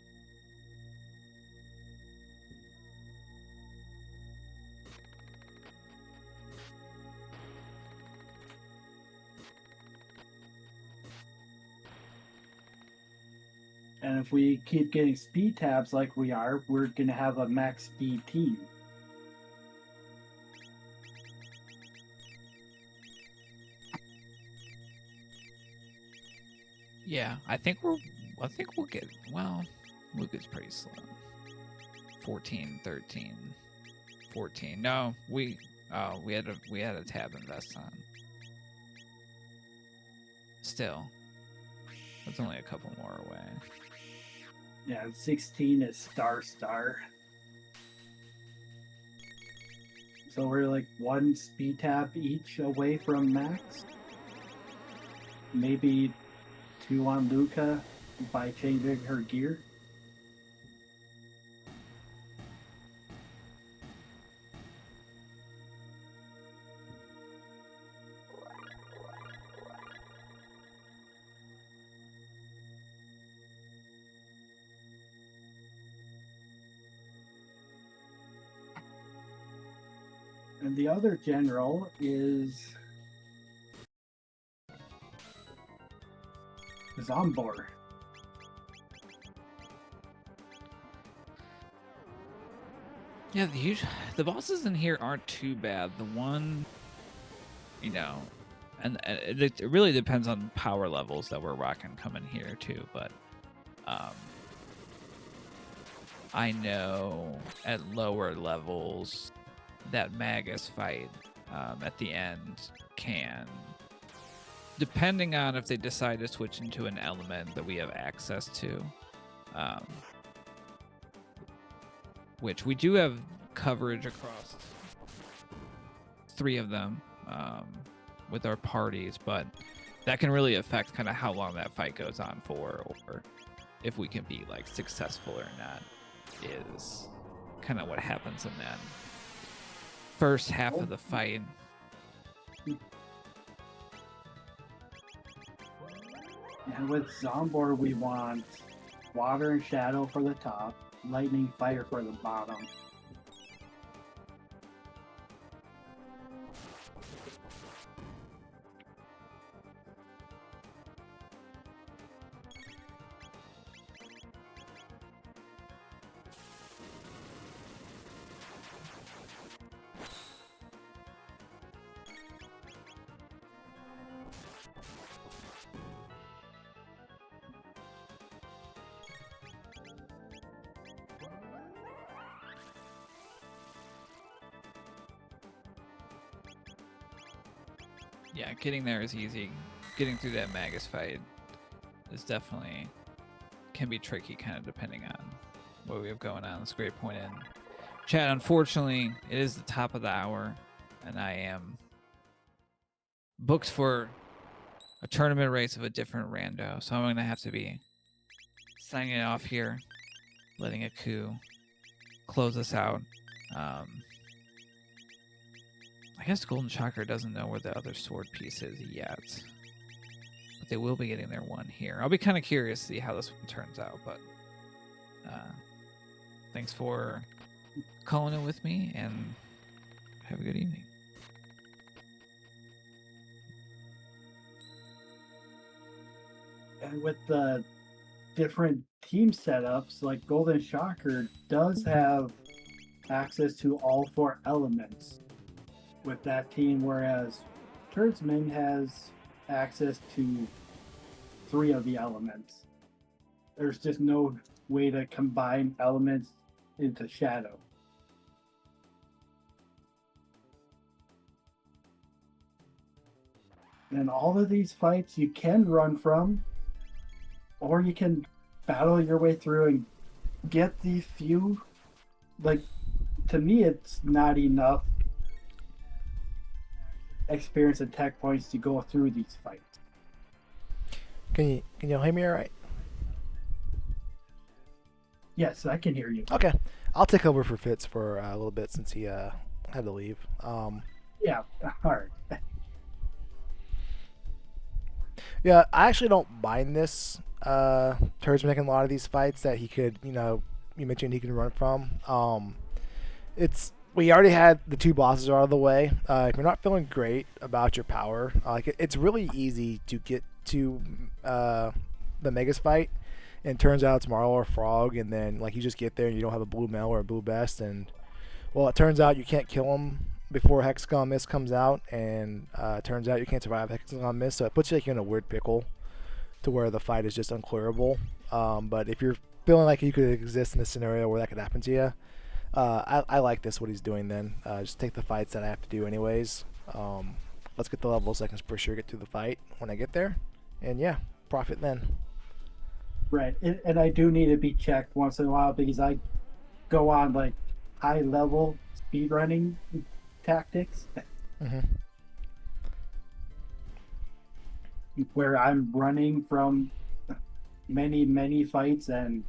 And if we keep getting speed tabs like we are, we're going to have a max speed team. Yeah, I think we'll get, Luca's pretty slow. 14, 13, 14. No, we had a tab invest on. Still, that's only a couple more away. Yeah, 16 is star. So we're like one speed tab each away from max. Maybe 2 on Luca by changing her gear. And the other general is Zombor. Yeah, the bosses in here aren't too bad. The one, you know, and it really depends on power levels that we're rocking coming here too. But I know at lower levels that Magus fight at the end can, depending on if they decide to switch into an element that we have access to, which we do have coverage across 3 of them with our parties, but that can really affect kind of how long that fight goes on for, or if we can be like successful or not, is kind of what happens in that first half of the fight. And with Zombor, we want water and shadow for the top, lightning, fire for the bottom. Yeah, getting there is easy. Getting through that Magus fight is definitely can be tricky, kind of depending on what we have going on. That's a great point in chat. Unfortunately, it is the top of the hour, and I am booked for a tournament race of a different rando, so I'm going to have to be signing off here, letting Aku close us out. I guess goldenshocker doesn't know where the other sword piece is yet, but they will be getting their one here. I'll be kind of curious to see how this one turns out, but thanks for calling in with me, and have a good evening. And with the different team setups, like goldenshocker does have access to all 4 elements with that team, whereas turdsman has access to 3 of the elements. There's just no way to combine elements into shadow. And all of these fights you can run from, or you can battle your way through and get the few. Like, to me, it's not enough experience and tech points to go through these fights. Can you hear me all right? Yes, I can hear you. Okay, I'll take over for Fitz for a little bit since he had to leave. Yeah, all right. Yeah, I actually don't mind this. Turds making a lot of these fights that he could, you mentioned he can run from. We already had the 2 bosses out of the way. If you're not feeling great about your power, it's really easy to get to the Megas fight, and it turns out it's Marl or Frog, and then you just get there and you don't have a blue Mel or a blue Best, and well, it turns out you can't kill him before Hexagon Mist comes out, and it turns out you can't survive Hexagon Mist, so it puts you in a weird pickle to where the fight is just unclearable. But if you're feeling like you could exist in a scenario where that could happen to you, I like this, what he's doing then. Just take the fights that I have to do anyways. Let's get the levels so I can for sure get through the fight when I get there. And yeah, profit then. Right, and I do need to be checked once in a while because I go on high level speedrunning tactics. Mm-hmm. where I'm running from many fights and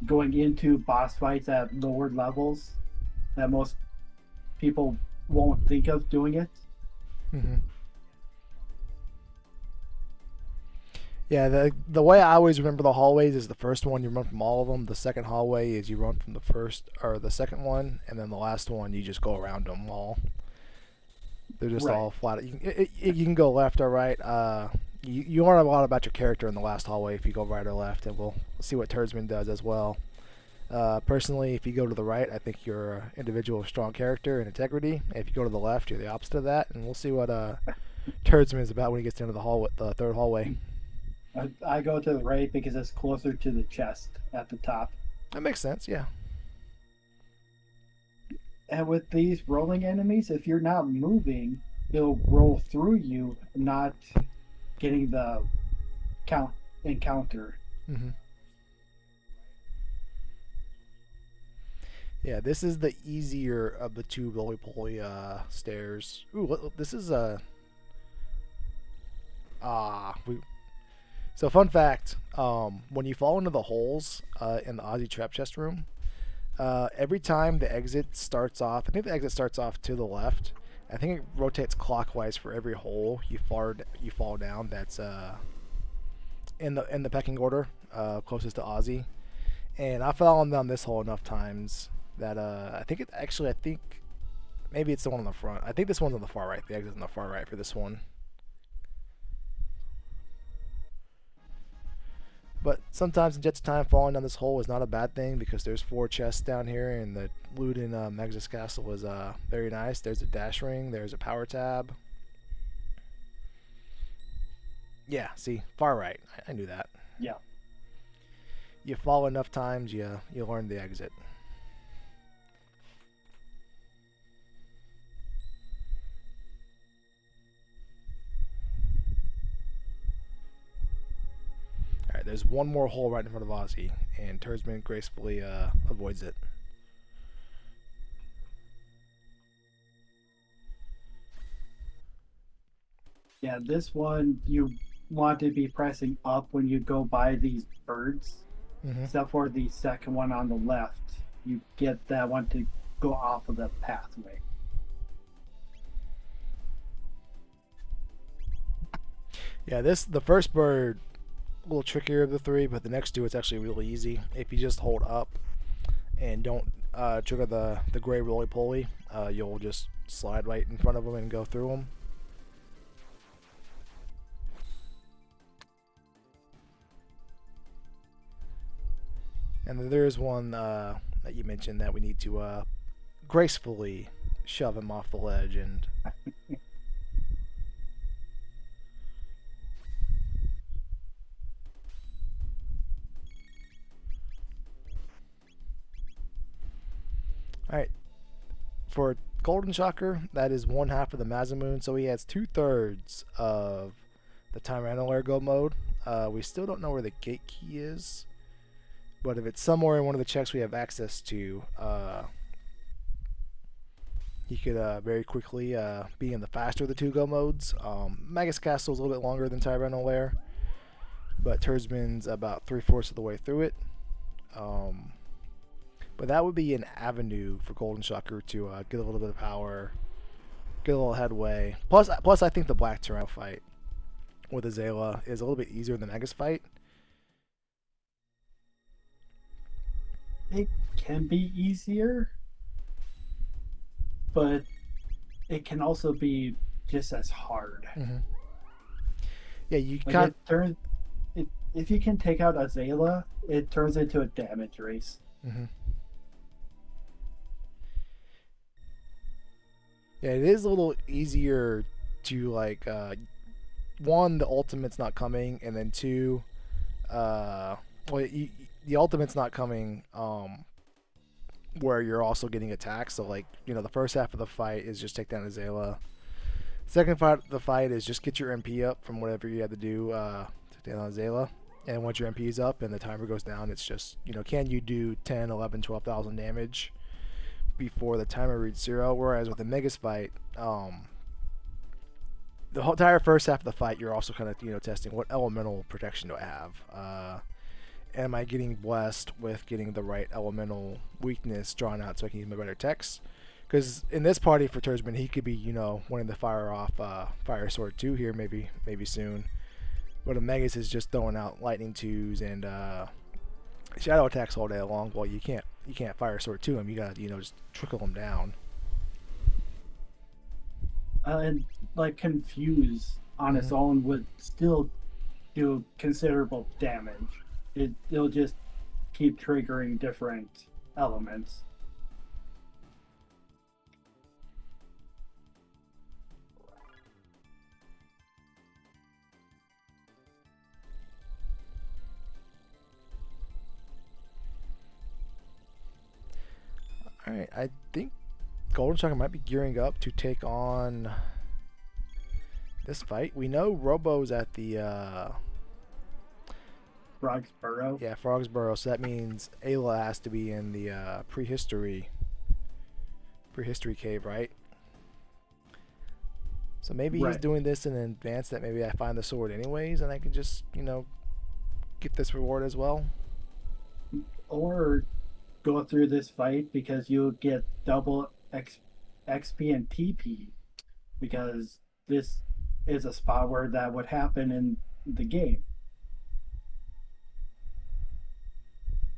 going into boss fights at lower levels that most people won't think of doing it. Mm-hmm. Yeah, the way I always remember the hallways is the first one you run from all of them. The second hallway is you run from the first or the second one, and then the last one you just go around them all. They're just all flat. You can go left or right. You learn a lot about your character in the last hallway if you go right or left, and we'll see what Turdsman does as well. Personally, if you go to the right, I think you're an individual with strong character and integrity. If you go to the left, you're the opposite of that, and we'll see what Turdsman is about when he gets into the third hallway. I go to the right because it's closer to the chest at the top. That makes sense, yeah. And with these rolling enemies, if you're not moving, it'll roll through you, not getting the encounter. Mm-hmm. Yeah, this is the easier of the two roly-poly stairs. Ooh, this is a... So fun fact, when you fall into the holes in the Aussie trap chest room, every time the exit starts off, I think the exit starts off to the left. I think it rotates clockwise for every hole you fall down. That's in the pecking order, closest to Aussie. And I've fallen down this hole enough times that I think maybe it's the one on the front. I think this one's on the far right. The exit's on the far right for this one. But sometimes in Jet's time, falling down this hole is not a bad thing because there's 4 chests down here, and the loot in Meg's Castle was very nice. There's a dash ring, there's a power tab. Yeah, see, far right. I knew that. Yeah. You fall enough times, you learn the exit. Alright, there's one more hole right in front of Ozzy, and Turdsman gracefully avoids it. Yeah, this one you want to be pressing up when you go by these birds. Mm-hmm. Except for the second one on the left. You get that one to go off of the pathway. Yeah, the first bird, a little trickier of the 3, but the next 2 it's actually really easy. If you just hold up and don't trigger the gray roly-poly, you'll just slide right in front of them and go through them. And then there is one that you mentioned that we need to gracefully shove him off the ledge and... Alright, for Goldenshocker, that is 1/2 of the Mazamoon, so he has 2/3 of the Time Random Go mode. We still don't know where the gate key is, but if it's somewhere in one of the checks we have access to, he could very quickly be in the faster of the 2 go modes. Magus Castle is a little bit longer than Time Random Lair, but Turdsman's about 3/4 of the way through it. But that would be an avenue for Goldenshocker to get a little bit of power, get a little headway. Plus I think the Black Tyranno fight with Azala is a little bit easier than the Magus fight. It can be easier, but it can also be just as hard. Mm-hmm. Yeah, you can't turn. If you can take out Azala, it turns into a damage race. Mm-hmm. Yeah, it is a little easier to, like, 1, the ultimate's not coming, and then 2, the ultimate's not coming where you're also getting attacked. So, like, the first half of the fight is just take down Azala. Second part of the fight is just get your MP up from whatever you had to do to take down Azala. And once your MP is up and the timer goes down, it's just, can you do 10, 11, 12,000 damage before the timer reads 0? Whereas with the Megas fight, the whole entire first half of the fight, you're also kind of testing what elemental protection do I have. Am I getting blessed with getting the right elemental weakness drawn out so I can use my better techs? Because in this party for turdsman, he could be wanting to fire off Fire Sword 2 here maybe soon. But a Megas is just throwing out Lightning 2s and Shadow attacks all day long. Well, you can't Fire Sword 2 him. You gotta just trickle him down. And like Confuse on its own would still do considerable damage. It'll just keep triggering different elements. Alright, I think goldenshocker might be gearing up to take on this fight. We know Robo's at the Frog's Burrow. Yeah, Frog's Burrow. So that means Ayla has to be in the prehistory cave, right? So maybe he's doing this in advance that maybe I find the sword anyways, and I can just get this reward as well. Or go through this fight because you'll get double XP and TP, because this is a spot where that would happen in the game.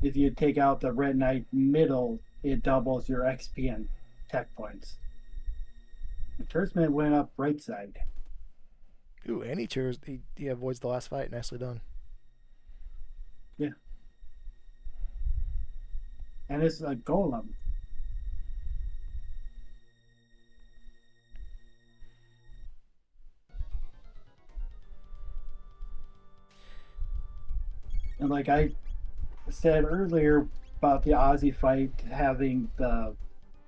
If you take out the Red Knight middle, it doubles your XP and tech points. The turdsman went up right side. Ooh, and he avoids the last fight. Nicely done. Yeah. And it's a golem. And like I said earlier about the Aussie fight having the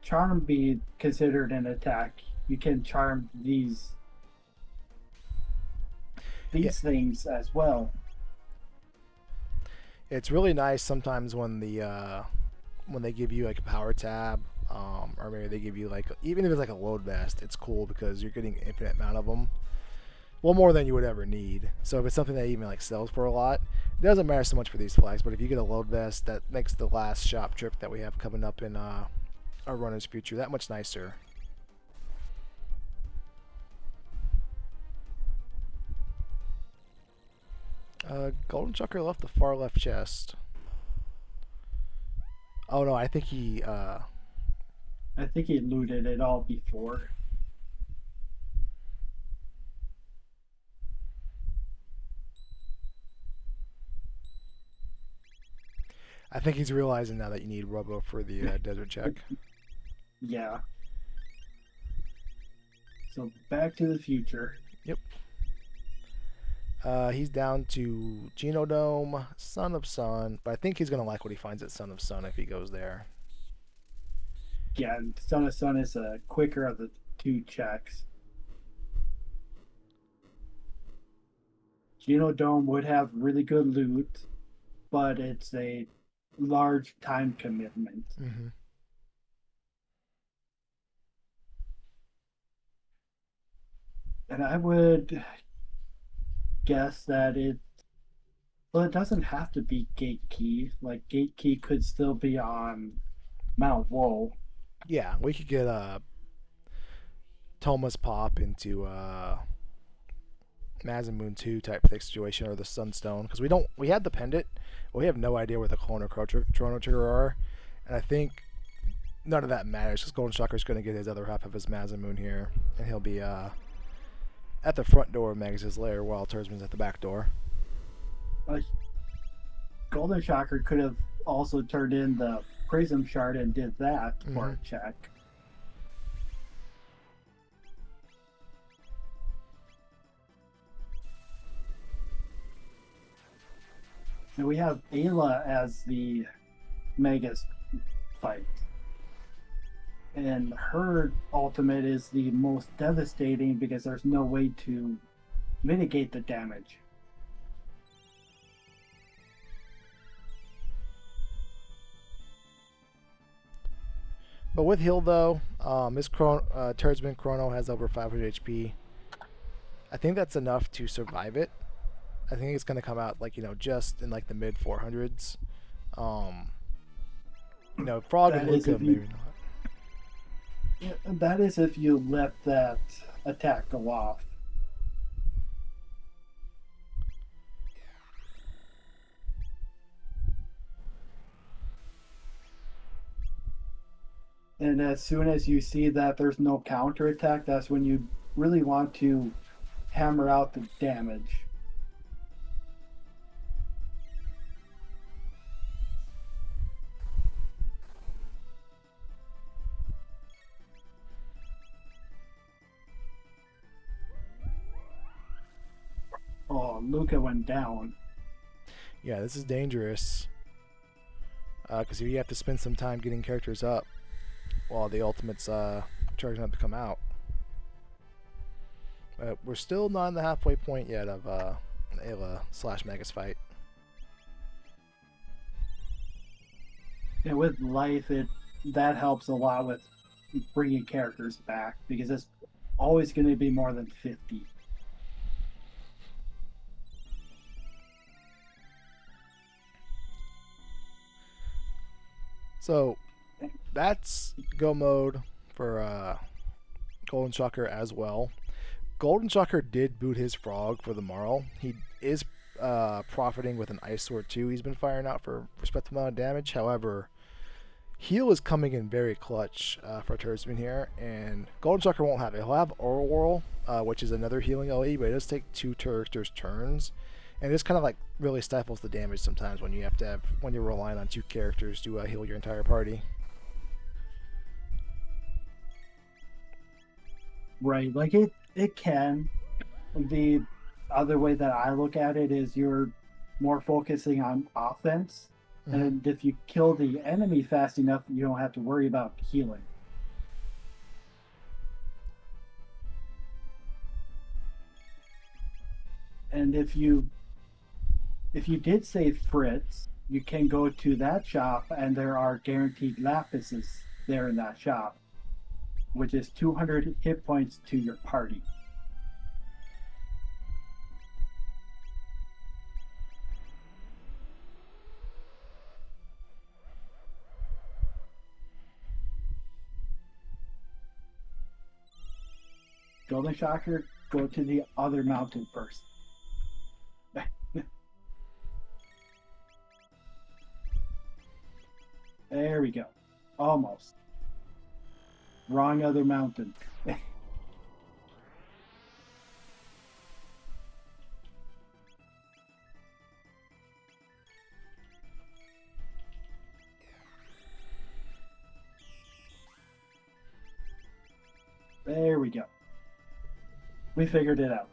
charm be considered an attack, you can charm these things as well. It's really nice sometimes when they give you like a power tab, or maybe they give you like, even if it's like a load vest, it's cool because you're getting an infinite amount of them. Well, more than you would ever need. So if it's something that even like sells for a lot, it doesn't matter so much for these flags. But if you get a load vest, that makes the last shop trip that we have coming up in our runner's future that much nicer. Goldenshocker left the far left chest. Oh no, I think he looted it all before. I think he's realizing now that you need Robo for the desert check. Yeah. So back to the future. Yep. He's down to Genodome, Son of Sun, but I think he's gonna like what he finds at Son of Sun if he goes there. Yeah, Son of Sun is a quicker of the two checks. Genodome would have really good loot, but it's a large time commitment. Mm-hmm. And I would guess that it doesn't have to be Gate Key. Like, Gate Key could still be on Mount Woe. Yeah, we could get Thomas Pop into Mazamoon 2 type thing situation, or the Sunstone, because we had the pendant, but we have no idea where the Chrono Trigger are, and I think none of that matters because Goldenshocker is going to get his other half of his Mazamoon here, and he'll be at the front door of Magus' lair while turdsman's at the back door. Goldenshocker could have also turned in the Prism Shard and did that for a check. And we have Ayla as the Megas fight. And her ultimate is the most devastating because there's no way to mitigate the damage. But with heal though, his turdsman Chrono has over 500 HP. I think that's enough to survive it. I think it's going to come out like, just in like the mid 400s. Frog and Luca maybe not. Yeah, that is if you let that attack go off. And as soon as you see that there's no counter attack, that's when you really want to hammer out the damage. Oh, Luca went down. Yeah, this is dangerous. Because you have to spend some time getting characters up while the ultimate's charging up to come out. We're still not in the halfway point yet of an Ayla/Magus fight. And with life, that helps a lot with bringing characters back, because it's always going to be more than 50. So that's go mode for goldenshocker as well. Goldenshocker did boot his frog for the Marl. He is profiting with an ice sword too. He's been firing out for a respectable amount of damage. However, heal is coming in very clutch for turdsman here, and goldenshocker won't have it. He'll have Oral Whirl, which is another healing LE, but it does take 2 characters' turns. And it just kind of like really stifles the damage sometimes when you're relying on 2 characters to heal your entire party. Right, like it can. The other way that I look at it is you're more focusing on offense, and if you kill the enemy fast enough, you don't have to worry about healing. And if you did save Fritz, you can go to that shop, and there are guaranteed lapises there in that shop, which is 200 hit points to your party. Goldenshocker, go to the other mountain first. There we go. Almost. Wrong other mountain. There we go. We figured it out.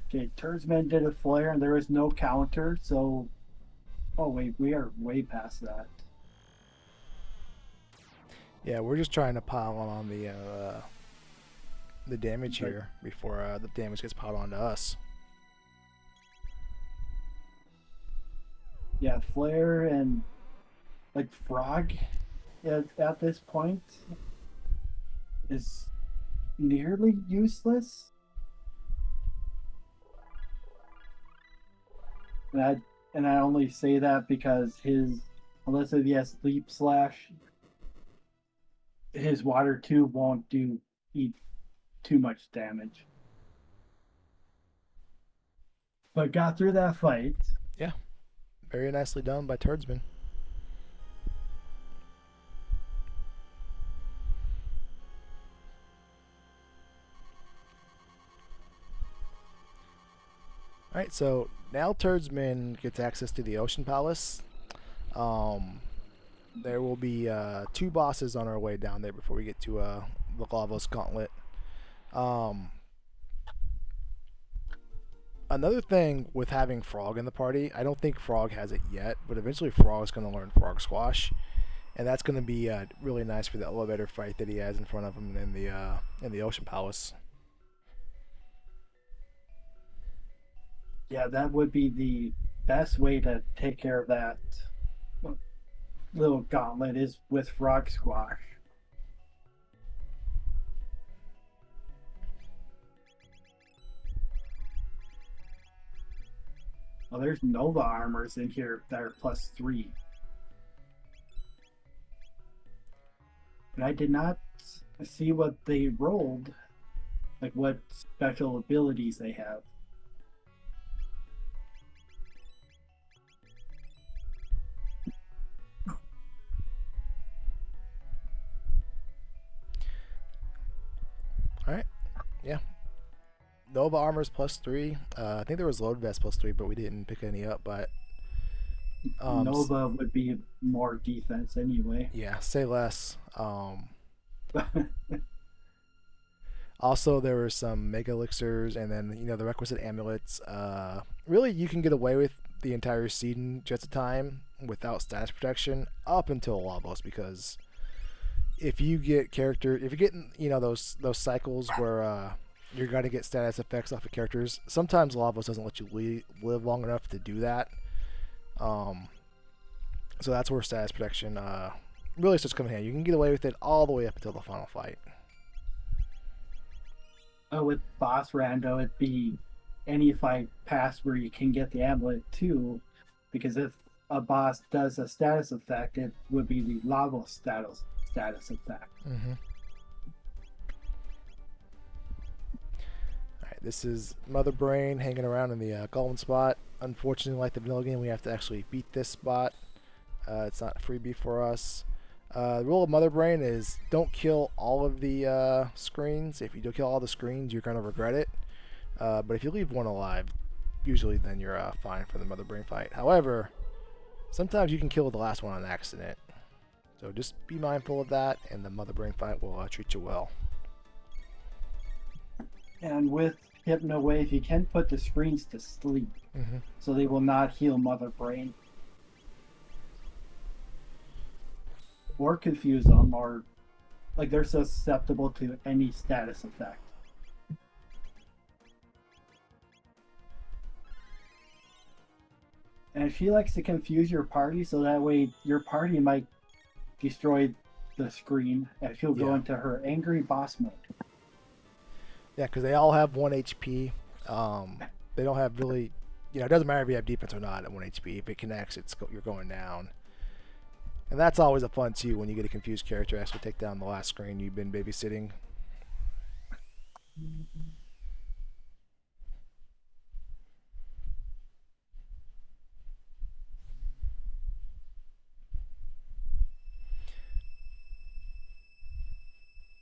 Okay, turdsman did a flare and there is no counter, so... Oh wait, we are way past that. Yeah, we're just trying to pile on the damage here before the damage gets piled onto us. Yeah, flare and like frog at this point is nearly useless. And I only say that because unless he has leap slash, his water 2 won't eat too much damage. But got through that fight. Yeah. Very nicely done by turdsman. Alright, so now turdsman gets access to the Ocean Palace. There will be 2 bosses on our way down there before we get to the Lavos Gauntlet. Another thing with having Frog in the party, I don't think Frog has it yet, but eventually Frog's going to learn Frog Squash, and that's going to be really nice for the elevator fight that he has in front of him in the Ocean Palace. Yeah, that would be best way to take care of that little gauntlet is with Frog Squash. Well, there's Nova armors in here that are +3. But I did not see what they rolled, like what special abilities they have. All right. Yeah. Nova armor's +3. I think there was load vest +3, but we didn't pick any up. But Nova would be more defense anyway. Yeah, say less. Also, there were some mega elixirs, and then the requisite amulets. Really, you can get away with the entire season just a time without status protection up until Lavos, because if you get those cycles where you're gonna get status effects off of characters, sometimes Lavos doesn't let you live long enough to do that. So that's where status protection really starts coming in handy. You can get away with it all the way up until the final fight. With boss rando, it'd be any fight past where you can get the amulet too, because if a boss does a status effect, it would be the Lavos status effect. Mm-hmm. Alright, this is Mother Brain hanging around in the golden spot. Unfortunately, like the vanilla game, we have to actually beat this spot. It's not a freebie for us. The rule of Mother Brain is don't kill all of the screens. If you do kill all the screens, you're going to regret it. But if you leave one alive, usually then you're fine for the Mother Brain fight. However, sometimes you can kill the last one on accident. So just be mindful of that, and the Mother Brain fight will treat you well. And with Hypno Wave, you can put the screens to sleep, so they will not heal Mother Brain. Or confuse them, or like they're susceptible to any status effect. And she likes to confuse your party, so that way your party might destroy the screen, and she'll go into her angry boss mode. Yeah, because they all have 1 HP. They don't have really, it doesn't matter if you have defense or not at 1 HP. If it connects, you're going down. And that's always a fun too when you get a confused character actually take down the last screen you've been babysitting.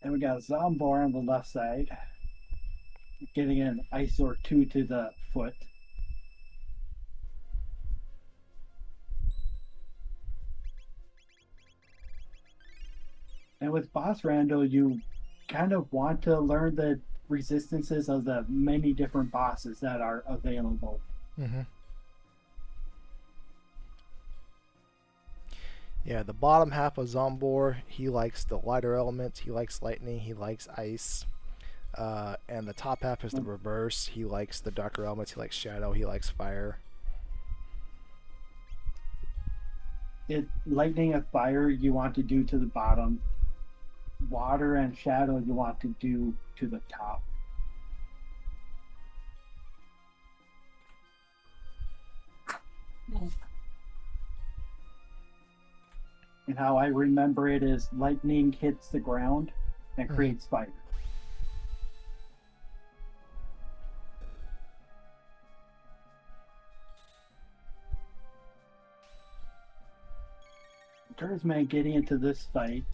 And we got Zombor on the left side, getting an ice or 2 to the foot. And with Boss Rando, you kind of want to learn the resistances of the many different bosses that are available. Yeah, the bottom half of Zombor, he likes the lighter elements. He likes lightning. He likes ice. And the top half is the reverse. He likes the darker elements. He likes shadow. He likes fire. Lightning and fire you want to do to the bottom. Water and shadow you want to do to the top. And how I remember it is lightning hits the ground and creates fire. Turdsman getting into this fight.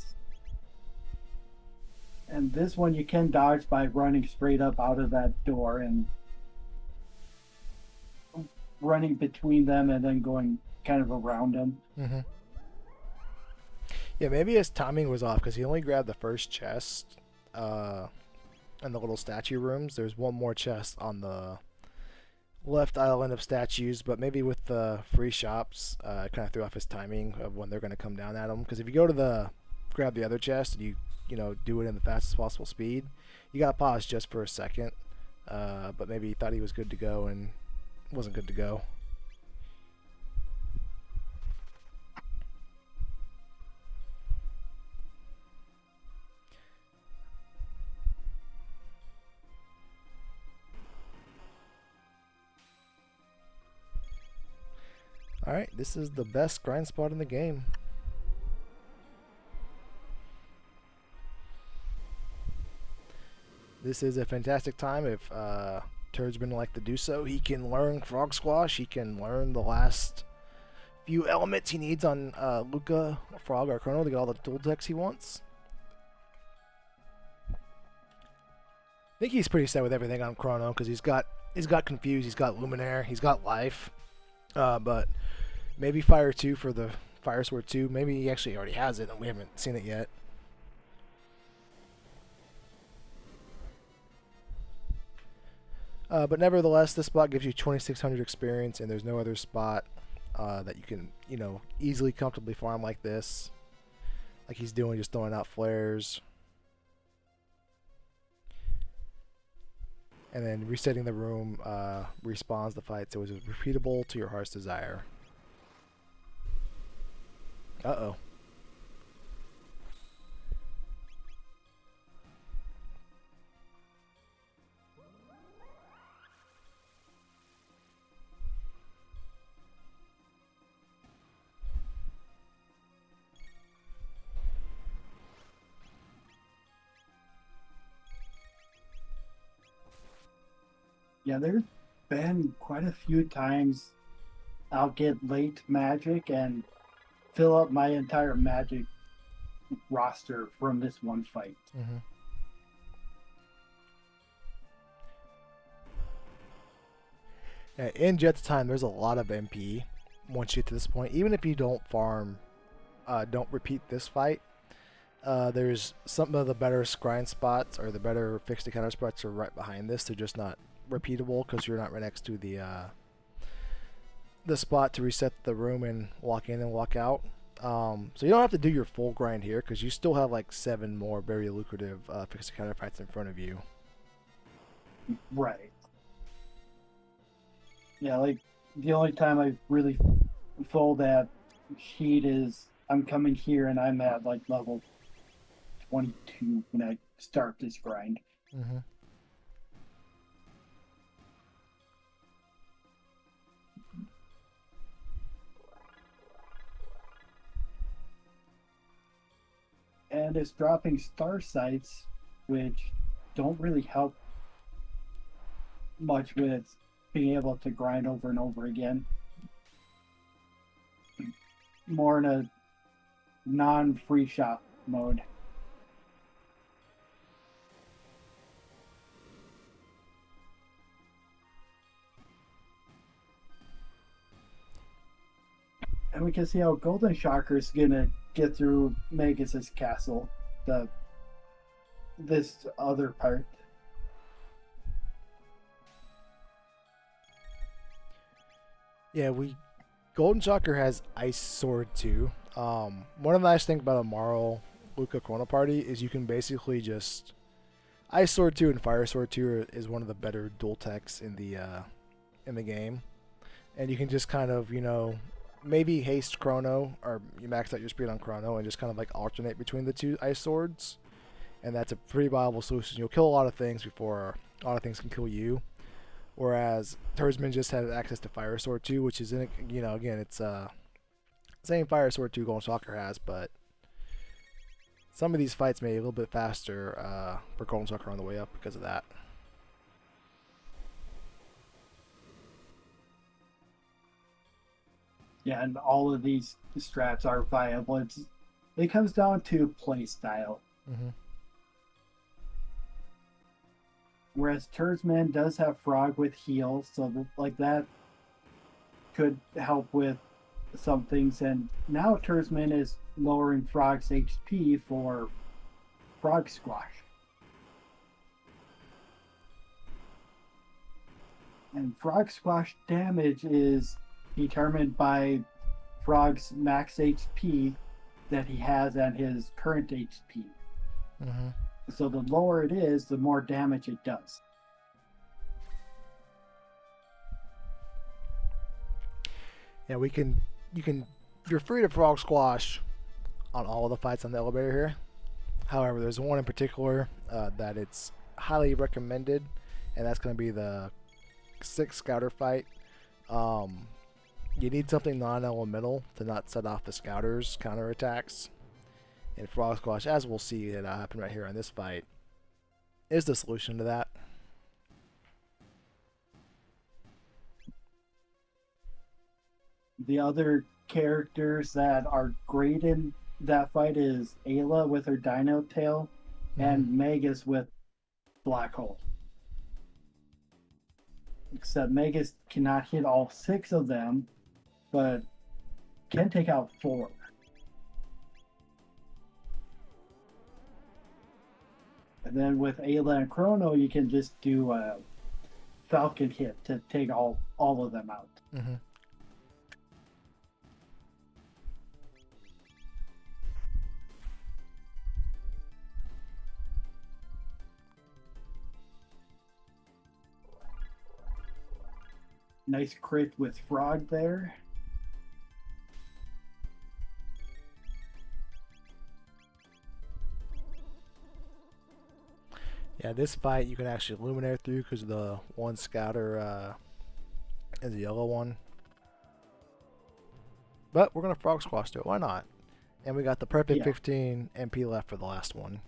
And this one you can dodge by running straight up out of that door and running between them and then going kind of around them. Yeah, maybe his timing was off because he only grabbed the first chest in the little statue rooms. There's one more chest on the left island of statues, but maybe with the free shops, kind of threw off his timing of when they're going to come down at him. Because if you go to grab the other chest and you do it in the fastest possible speed, you gotta pause just for a second. But maybe he thought he was good to go and wasn't good to go. Alright, this is the best grind spot in the game. This is a fantastic time if Turdsman like to do so. He can learn Frog Squash. He can learn the last few elements he needs on Luca, Frog, or Chrono to get all the dual decks he wants. I think he's pretty set with everything on Chrono because he's got Confuse, he's got Luminaire, he's got Life, but maybe Fire 2 for the Fire Sword 2. Maybe he actually already has it and we haven't seen it yet. But nevertheless, this spot gives you 2,600 experience, and there's no other spot that you can, easily, comfortably farm like this. Like he's doing, just throwing out flares. And then resetting the room respawns the fight, so it's repeatable to your heart's desire. Uh-oh. Yeah, there's been quite a few times I'll get late magic and fill up my entire magic roster from this one fight. Mm-hmm. Yeah, in Jet's time, there's a lot of MP once you get to this point. Even if you don't farm, don't repeat this fight, there's some of the better grind spots or the better fixed encounter spots are right behind this. They're just not repeatable because you're not right next to the spot to reset the room and walk in and walk out. So you don't have to do your full grind here because you still have like 7 more very lucrative fixed encounter fights in front of you. Right. Yeah, like the only time I really full that sheet is I'm coming here and I'm at like level 22 when I start this grind. Mm-hmm. And it's dropping star sites, which don't really help much with being able to grind over and over again. More in a non-free shop mode. And we can see how goldenshocker is gonna get through Magus' castle, this other part. Yeah, goldenshocker has Ice Sword too. One of the nice things about a Marl Luca Chrono party is you can basically just Ice Sword 2 and Fire Sword 2 is one of the better dual techs in the game, and you can just kind of maybe haste Chrono, or you max out your speed on Chrono and just kind of like alternate between the two Ice Swords, and that's a pretty viable solution. You'll kill a lot of things before a lot of things can kill you, whereas Turdsman just has access to Fire Sword 2, which is again it's same Fire Sword 2 goldenshocker has, but some of these fights may be a little bit faster for goldenshocker on the way up because of that. Yeah, and all of these strats are viable. It comes down to play style. Mm-hmm. Whereas Turdsman does have Frog with heal, so that could help with some things. And now Turdsman is lowering Frog's HP for Frog Squash. And Frog Squash damage is determined by Frog's max HP that he has at his current HP. Mm-hmm. So the lower it is, the more damage it does. Yeah, you're free to Frog Squash on all of the fights on the elevator here. However, there's one in particular that it's highly recommended, and that's going to be the 6 Scouter fight. You need something non-elemental to not set off the scouters' counterattacks. And Frog Squash, as we'll see it happen right here in this fight, is the solution to that. The other characters that are great in that fight is Ayla with her Dino Tail and Magus with Black Hole. Except Magus cannot hit all 6 of them, but can take out 4. And then with Ayla and Chrono, you can just do a Falcon hit to take all of them out. Mm-hmm. Nice crit with Frog there. Yeah, this fight you can actually Luminate through because the one scouter is the yellow one. But we're going to Frog Squash to it. Why not? And we got the perfect 15 MP left for the last one.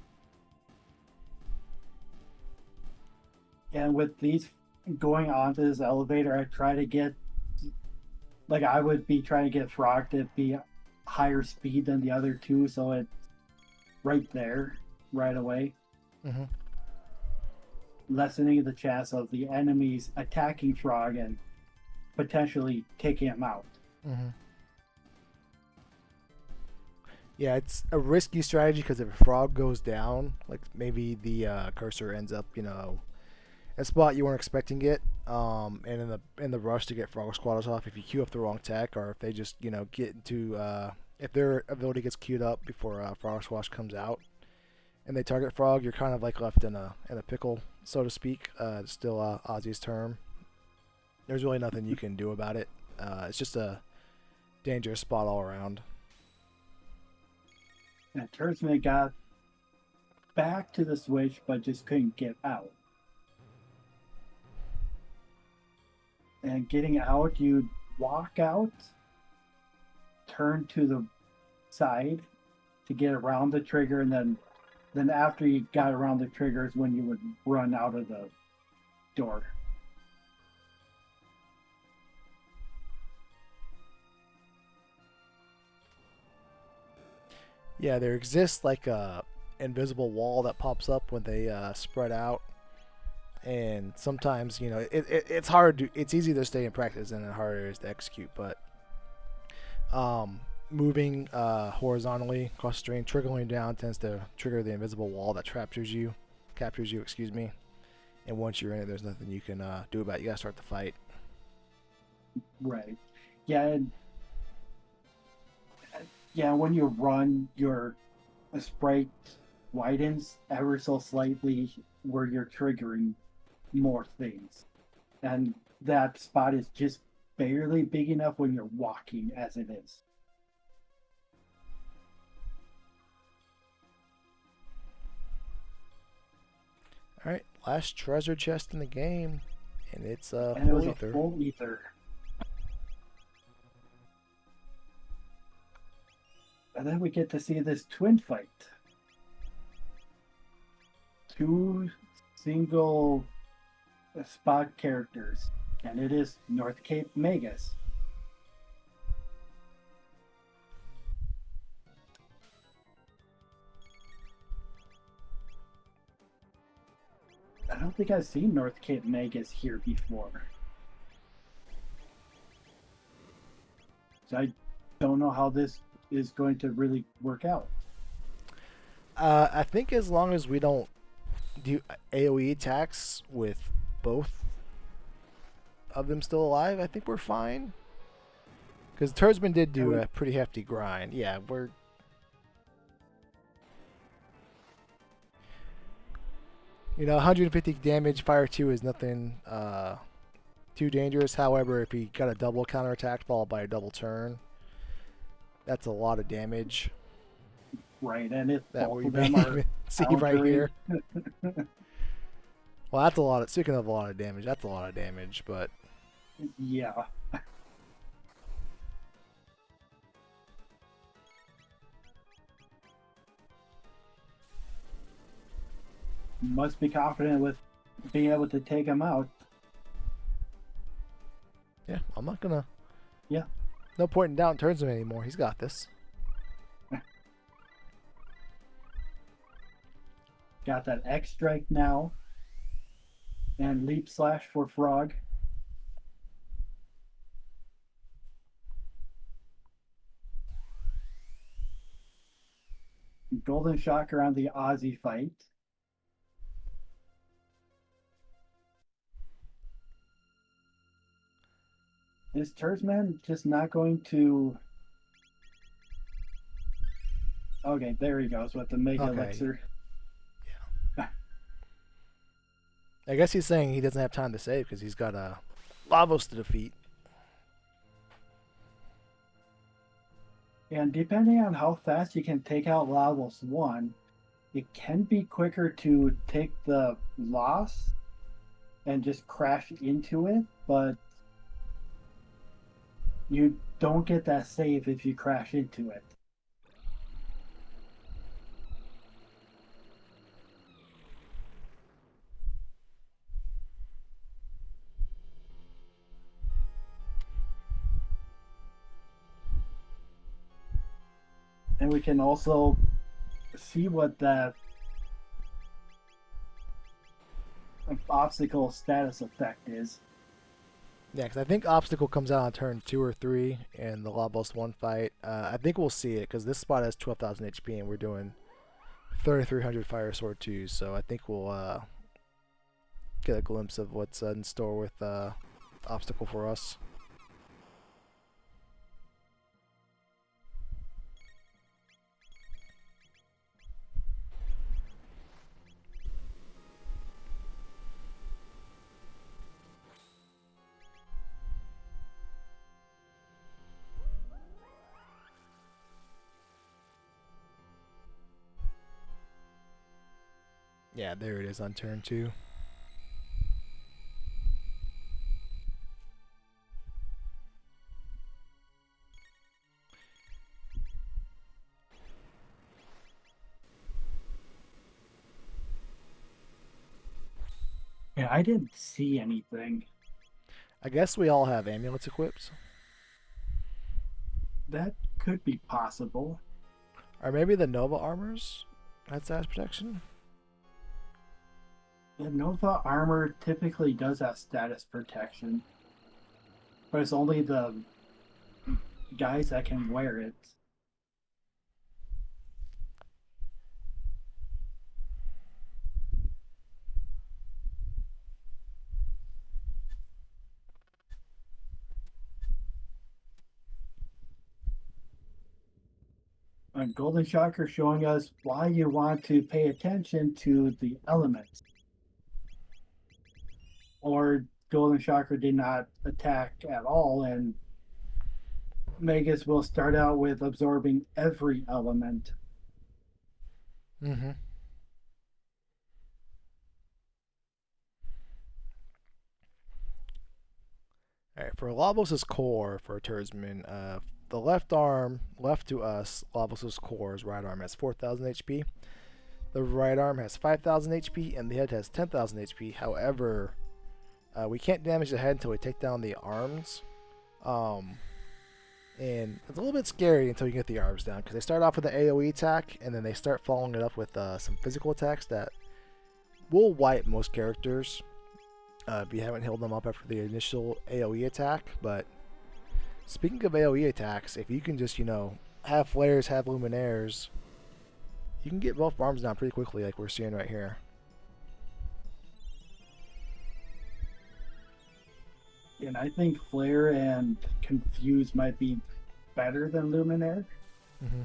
And with these going onto this elevator, I try to get, like, I would be trying to get Frog to be higher speed than the other two, so it's right there, right away. Mm-hmm. Lessening the chance of the enemies attacking Frog and potentially taking him out. Mm-hmm. Yeah, it's a risky strategy because if a Frog goes down, like maybe the cursor ends up, a spot you weren't expecting it, and in the rush to get Frog Squatters off, if you queue up the wrong tech, or if they just get into if their ability gets queued up before Frog Squash comes out, and they target Frog, you're kind of like left in a pickle, so to speak. It's still Ozzy's term. There's really nothing you can do about it. It's just a dangerous spot all around. And turdsman got back to the switch, but just couldn't get out. And getting out, you'd walk out, turn to the side to get around the trigger, and then after you got around the trigger is when you would run out of the door. Yeah, there exists like a invisible wall that pops up when they spread out. And sometimes, it's hard it's easy to stay in practice and it harder is to execute, but moving horizontally across the screen, trickling down tends to trigger the invisible wall that captures you, and once you're in it, there's nothing you can do about it. You gotta start the fight. Right. Yeah. Yeah, when you run, your sprite widens ever so slightly where you're triggering more things. And that spot is just barely big enough when you're walking as it is. Alright, last treasure chest in the game, and it's and full it was ether. A full ether. And then we get to see this twin fight. 2 single spot characters, and it is North Cape Magus. I don't think I've seen North Cape Magus here before. So I don't know how this is going to really work out. I think as long as we don't do AoE attacks with both of them still alive, I think we're fine. Because Turdsman did do a pretty hefty grind. Yeah, we're... 150 damage, Fire 2 is nothing too dangerous. However, if he got a double counterattack followed by a double turn, that's a lot of damage. Right, and if that both we of them are see right here. Well, that's a lot of, speaking of a lot of damage, that's a lot of damage, but... Yeah. must be confident with being able to take him out. Yeah, I'm not gonna. Yeah. No point in down turns him anymore. He's got this. Got that X strike now. And leap slash for Frog. Golden Shocker on the Aussie fight. Is turdsman just not going to... Okay, there he goes with the Mega Elixir. Yeah. I guess he's saying he doesn't have time to save because he's got Lavos to defeat. And depending on how fast you can take out Lavos 1, it can be quicker to take the loss and just crash into it, but you don't get that save if you crash into it. And we can also see what that obstacle status effect is. Yeah, because I think obstacle comes out on turn 2 or 3 in the Lavos 1 fight. I think we'll see it because this spot has 12,000 HP and we're doing 3,300 Fire Sword 2s, so I think we'll get a glimpse of what's in store with obstacle for us. Yeah, there it is on turn 2. Yeah, I didn't see anything. I guess we all have amulets equipped. That could be possible. Or maybe the Nova armors had status protection? The Nova armor typically does have status protection, but it's only the guys that can wear it. And Golden Shocker showing us why you want to pay attention to the elements. Or Golden Shocker did not attack at all, and Magus will start out with absorbing every element. Mm-hmm. Alright, for Lavos' core for turdsman, the left arm, left to us, Lavos' core's right arm has 4,000 HP. The right arm has 5,000 HP, and the head has 10,000 HP. However, we can't damage the head until we take down the arms. And it's a little bit scary until you get the arms down, because they start off with an AoE attack, and then they start following it up with some physical attacks that will wipe most characters if you haven't healed them up after the initial AoE attack. But speaking of AoE attacks, if you can just, have flares, have luminaires, you can get both arms down pretty quickly, like we're seeing right here. And I think Flare and Confuse might be better than Luminaire. Mm-hmm.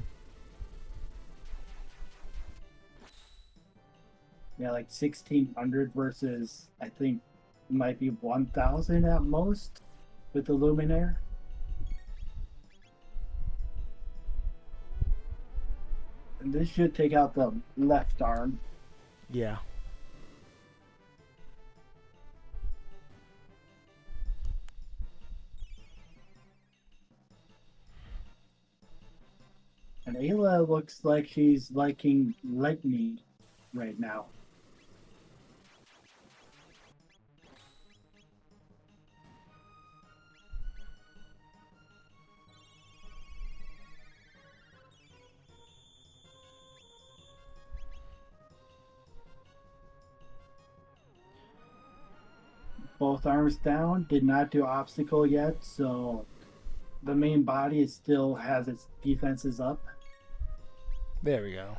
Yeah, like 1,600 versus, I think, might be 1,000 at most with the Luminaire. And this should take out the left arm. Yeah. And Ayla looks like she's liking lightning right now. both arms down. Did not do obstacle yet, so the main body still has its defenses up. There we go.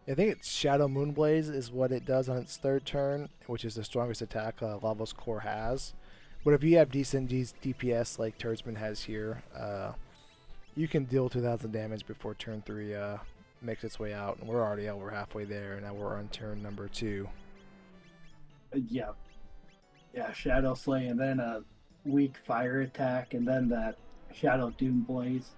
I think it's Shadow Moonblaze is what it does on its third turn, which is the strongest attack Lavos Core has. But if you have decent DPS like Turdsman has here, you can deal 2,000 damage before turn 3 makes its way out. And we're already over halfway there, and now we're on turn number 2. Yeah. Yeah, Shadow Slay, and then a weak fire attack, and then that Shadow Doom Blaze.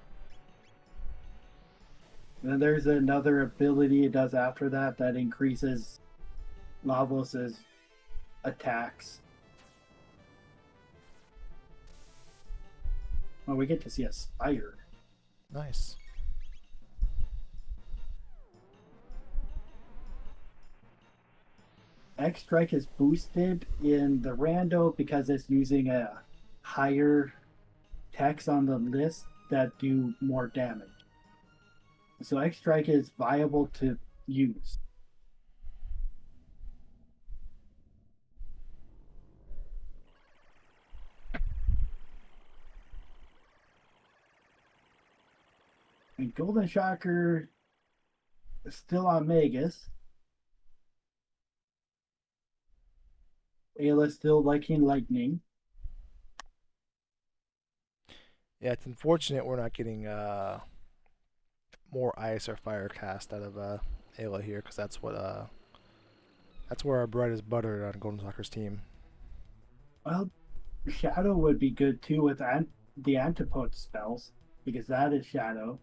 And then there's another ability it does after that that increases Lavos' attacks. Oh, we get to see a Spire. Nice. X-Strike is boosted in the rando because it's using a higher techs on the list that do more damage. So X-Strike is viable to use. And goldenshocker is still on Magus. Ayla's still liking lightning. Yeah, it's unfortunate we're not getting more ice or fire cast out of Ayla here, because that's where our bread is buttered on goldenshoker's team. Well, Shadow would be good too with the antipode spells, because that is Shadow.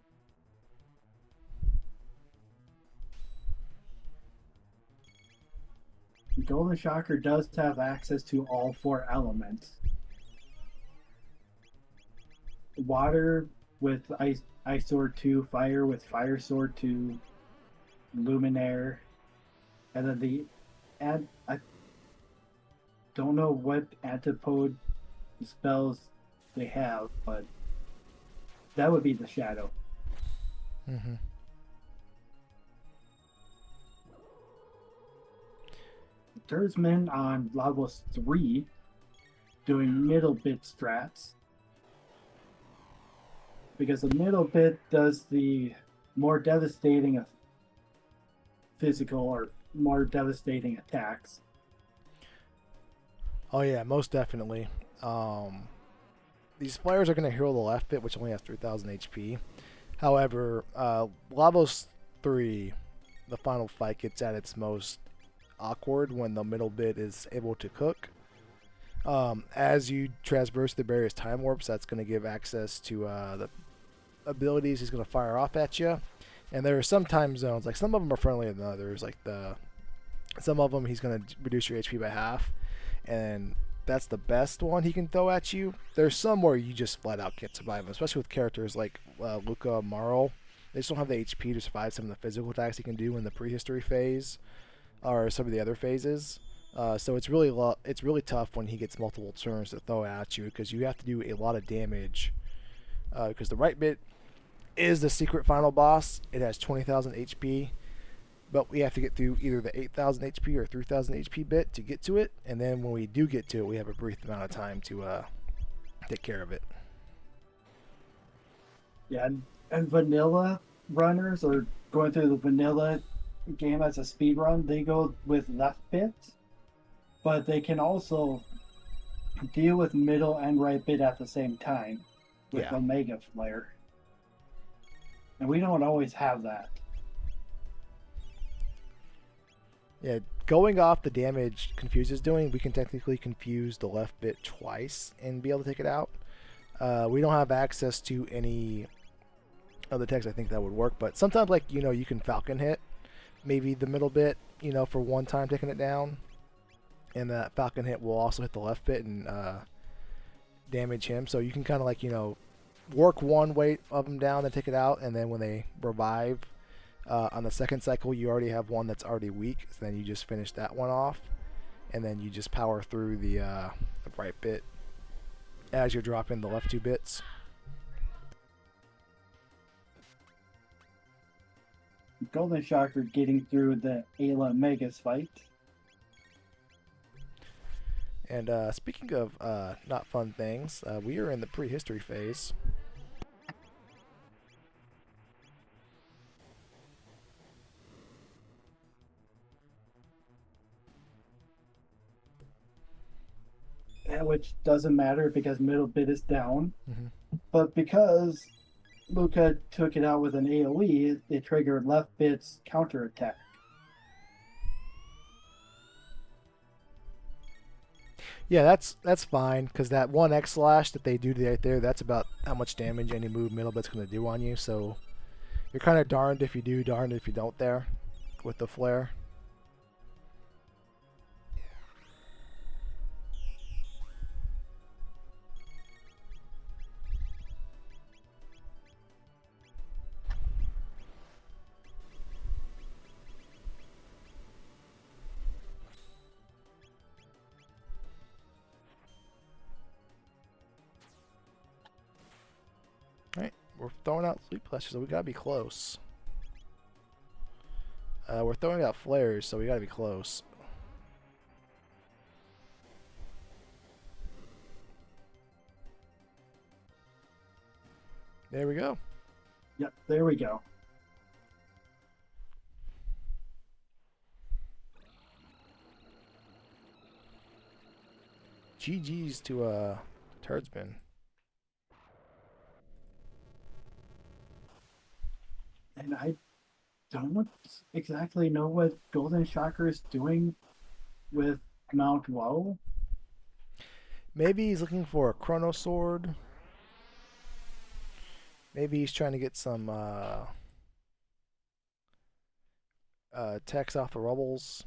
Goldenshocker does have access to all 4 elements. Water with Ice Sword 2, Fire with Fire Sword 2, Luminaire, and then I don't know what antipode spells they have, but that would be the Shadow. Mm-hmm. Turdsman on Lavos 3 doing middle bit strats, because the middle bit does the more devastating physical or more devastating attacks. Oh yeah, most definitely. These players are going to hero the left bit, which only has 3,000 HP. However, Lavos 3, the final fight, gets at its most awkward when the middle bit is able to cook. As you traverse the various time warps, that's going to give access to the abilities he's going to fire off at you. And there are some time zones, like some of them are friendlier than others. Like some of them he's going to reduce your HP by half, and that's the best one he can throw at you. There's some where you just flat out can't survive them, especially with characters like Luca Marl. They just don't have the HP to survive some of the physical attacks he can do in the prehistory phase or some of the other phases. So it's really tough when he gets multiple turns to throw at you, because you have to do a lot of damage. Because the right bit is the secret final boss. It has 20,000 HP, but we have to get through either the 8,000 HP or 3,000 HP bit to get to it. And then when we do get to it, we have a brief amount of time to take care of it. Yeah, and vanilla runners, or going through the vanilla game as a speed run, they go with left bit, but they can also deal with middle and right bit at the same time with Omega Flare. And we don't always have that. Yeah, going off the damage Confuse is doing, we can technically confuse the left bit twice and be able to take it out. We don't have access to any other text I think that would work, but sometimes, like, you can Falcon hit maybe the middle bit, for one time taking it down, and that Falcon hit will also hit the left bit and damage him. So you can kind of like, work one weight of them down and take it out, and then when they revive on the second cycle, you already have one that's already weak, so then you just finish that one off. and then you just power through the right bit as you're dropping the left 2 bits. Goldenshocker getting through the Ayla Megas fight. And speaking of not fun things, we are in the prehistory phase. Which doesn't matter because middle bit is down. Mm-hmm. But because Luca took it out with an AoE, it triggered left bit's counterattack. Yeah, that's fine, because that 1 X slash that they do right there, that's about how much damage any move middle bit's going to do on you, so you're kind of darned if you do, darned if you don't there with the flare. Alright, we're throwing out Sleep Clusters, so we gotta be close. We're throwing out flares, so we gotta be close. There we go. Yep, there we go. GG's to turdsman. And I don't exactly know what Goldenshocker is doing with Mount Woe. Maybe he's looking for a Chrono sword. Maybe he's trying to get some techs off the rubbles.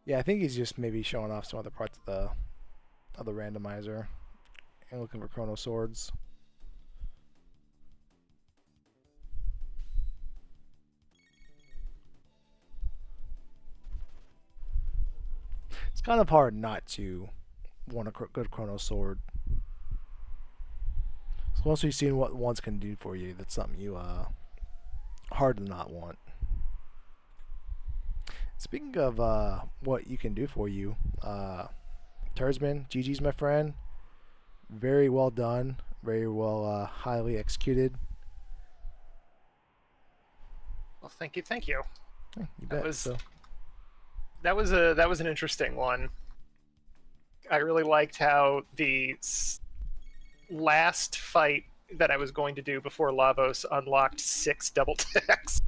Yeah, I think he's just maybe showing off some other parts of the randomizer and looking for Chrono swords. It's kind of hard not to want a good Chrono sword. So once you've seen what ones can do for you, that's something you hard to not want. Speaking of what you can do for you, turdsman, GG's my friend. Very well done. Very well, highly executed. Well, thank you, thank you. Yeah, you bet. That was an interesting one. I really liked how the last fight that I was going to do before Lavos unlocked 6 double attacks.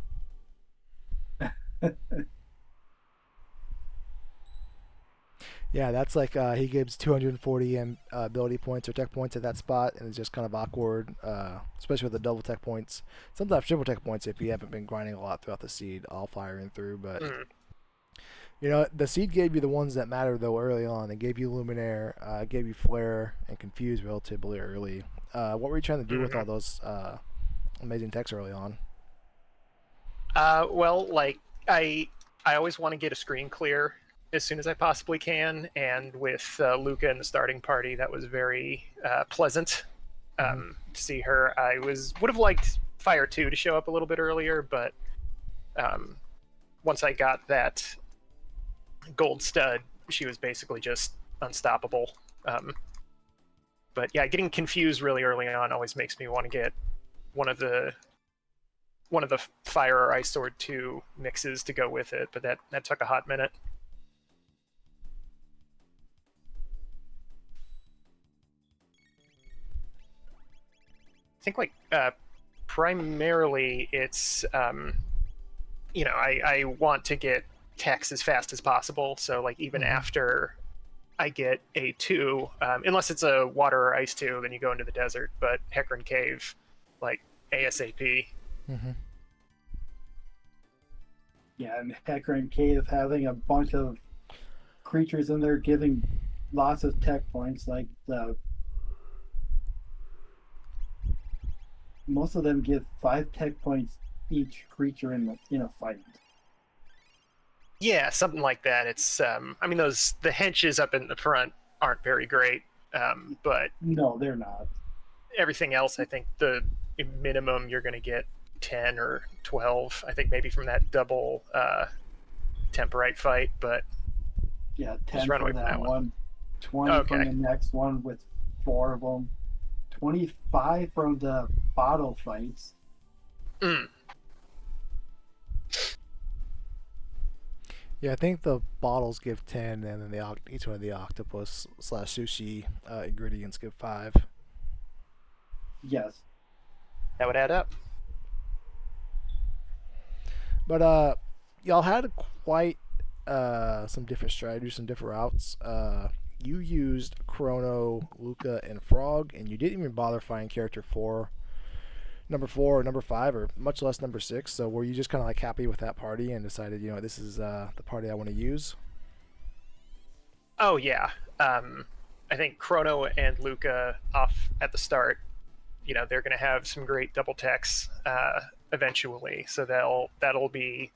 Yeah, that's like he gives 240 ability points or tech points at that spot, and it's just kind of awkward, especially with the double tech points. Sometimes triple tech points if you haven't been grinding a lot throughout the seed, all firing through. But you know, the seed gave you the ones that matter though early on. It gave you Luminaire, gave you Flare, and Confuse relatively early. What were you trying to do with all those amazing techs early on? Well, like I always want to get a screen clear as soon as I possibly can, and with Luca in the starting party, that was very pleasant to see her. I would have liked Fire 2 to show up a little bit earlier, but once I got that gold stud, she was basically just unstoppable. But yeah, getting Confused really early on always makes me want to get one of the Fire or Ice Sword 2 mixes to go with it, but that took a hot minute. I think primarily it's I want to get techs as fast as possible, so like even after I get a 2. Unless it's a water or ice 2, then you go into the desert. But Hecarim Cave, like ASAP. Mm-hmm. Yeah, and Hecarim Cave having a bunch of creatures in there giving lots of tech points, like most of them give 5 tech points each creature in a fight. Yeah, something like that. It's I mean, the henches up in the front aren't very great, but no, they're not. Everything else, I think the minimum you're going to get 10 or 12. I think maybe from that double Temporite fight, but yeah, 10 just run from away from that one. 20 from the next one with 4 of them, 25 from the bottle fights. Mm. Yeah, I think the bottles give 10, and then each one of the octopus / sushi ingredients give 5. Yes. That would add up. But y'all had quite some different strategies, some different routes. You used Chrono, Luca, and Frog, and you didn't even bother finding character number 4 or number 5, or much less number 6. So were you just kind of like happy with that party and decided, this is the party I want to use? Oh yeah, I think Chrono and Luca off at the start. They're going to have some great double techs eventually, so that'll be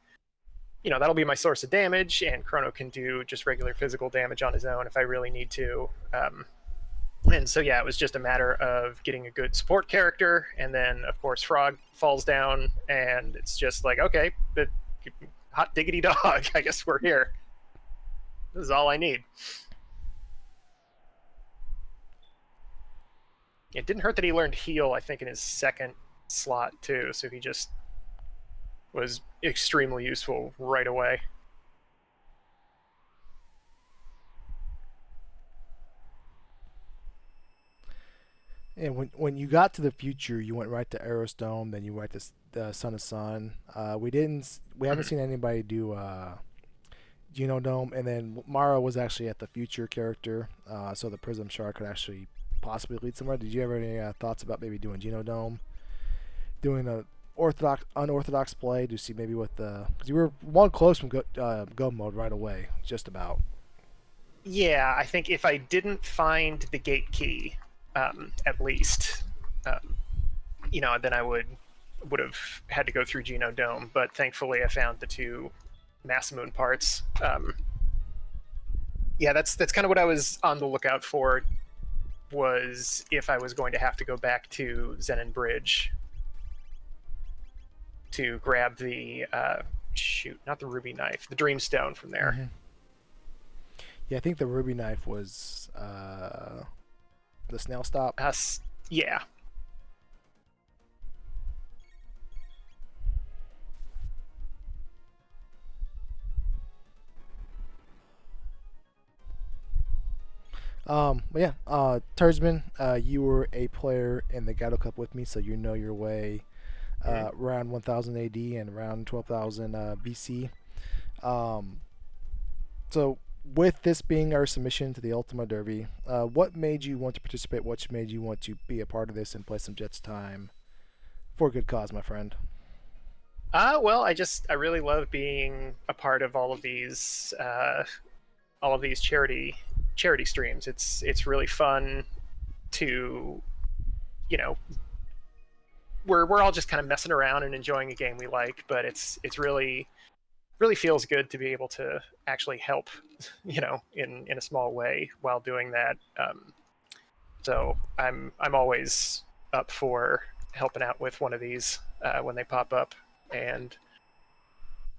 my source of damage, and Chrono can do just regular physical damage on his own if I really need to. And so yeah, it was just a matter of getting a good support character, and then of course Frog falls down, and it's just like, okay, hot diggity dog, I guess we're here. This is all I need. It didn't hurt that he learned heal, I think, in his second slot too, so he just was extremely useful right away. And when you got to the future, you went right to Eros Dome, then you went to the Son of Sun. We haven't seen anybody do Genodome, and then Mara was actually at the future character, so the Prism Shark could actually possibly lead somewhere. Did you have any thoughts about maybe doing Genodome, doing a unorthodox play to see maybe what because you were one close from go mode right away, just about. Yeah, I think if I didn't find the gate key, at least, then I would have had to go through Genodome. But thankfully, I found the 2 Massamoon parts. Yeah, that's kind of what I was on the lookout for. Was if I was going to have to go back to Zenon Bridge to grab the not the ruby knife, the Dreamstone from there. Mm-hmm. Yeah, I think the ruby knife was the snail stop. Yeah. Turdsman, you were a player in the Gato Cup with me, so you know your way around 1000 AD and around 12,000 BC. So with this being our submission to the Ultima Derby, what made you want to participate? What made you want to be a part of this and play some Jets time for a good cause, my friend? Well, I really love being a part of all of these charity streams. It's really fun to, we're all just kind of messing around and enjoying a game we like, but it's really feels good to be able to actually help, in a small way while doing that. So I'm always up for helping out with one of these when they pop up, and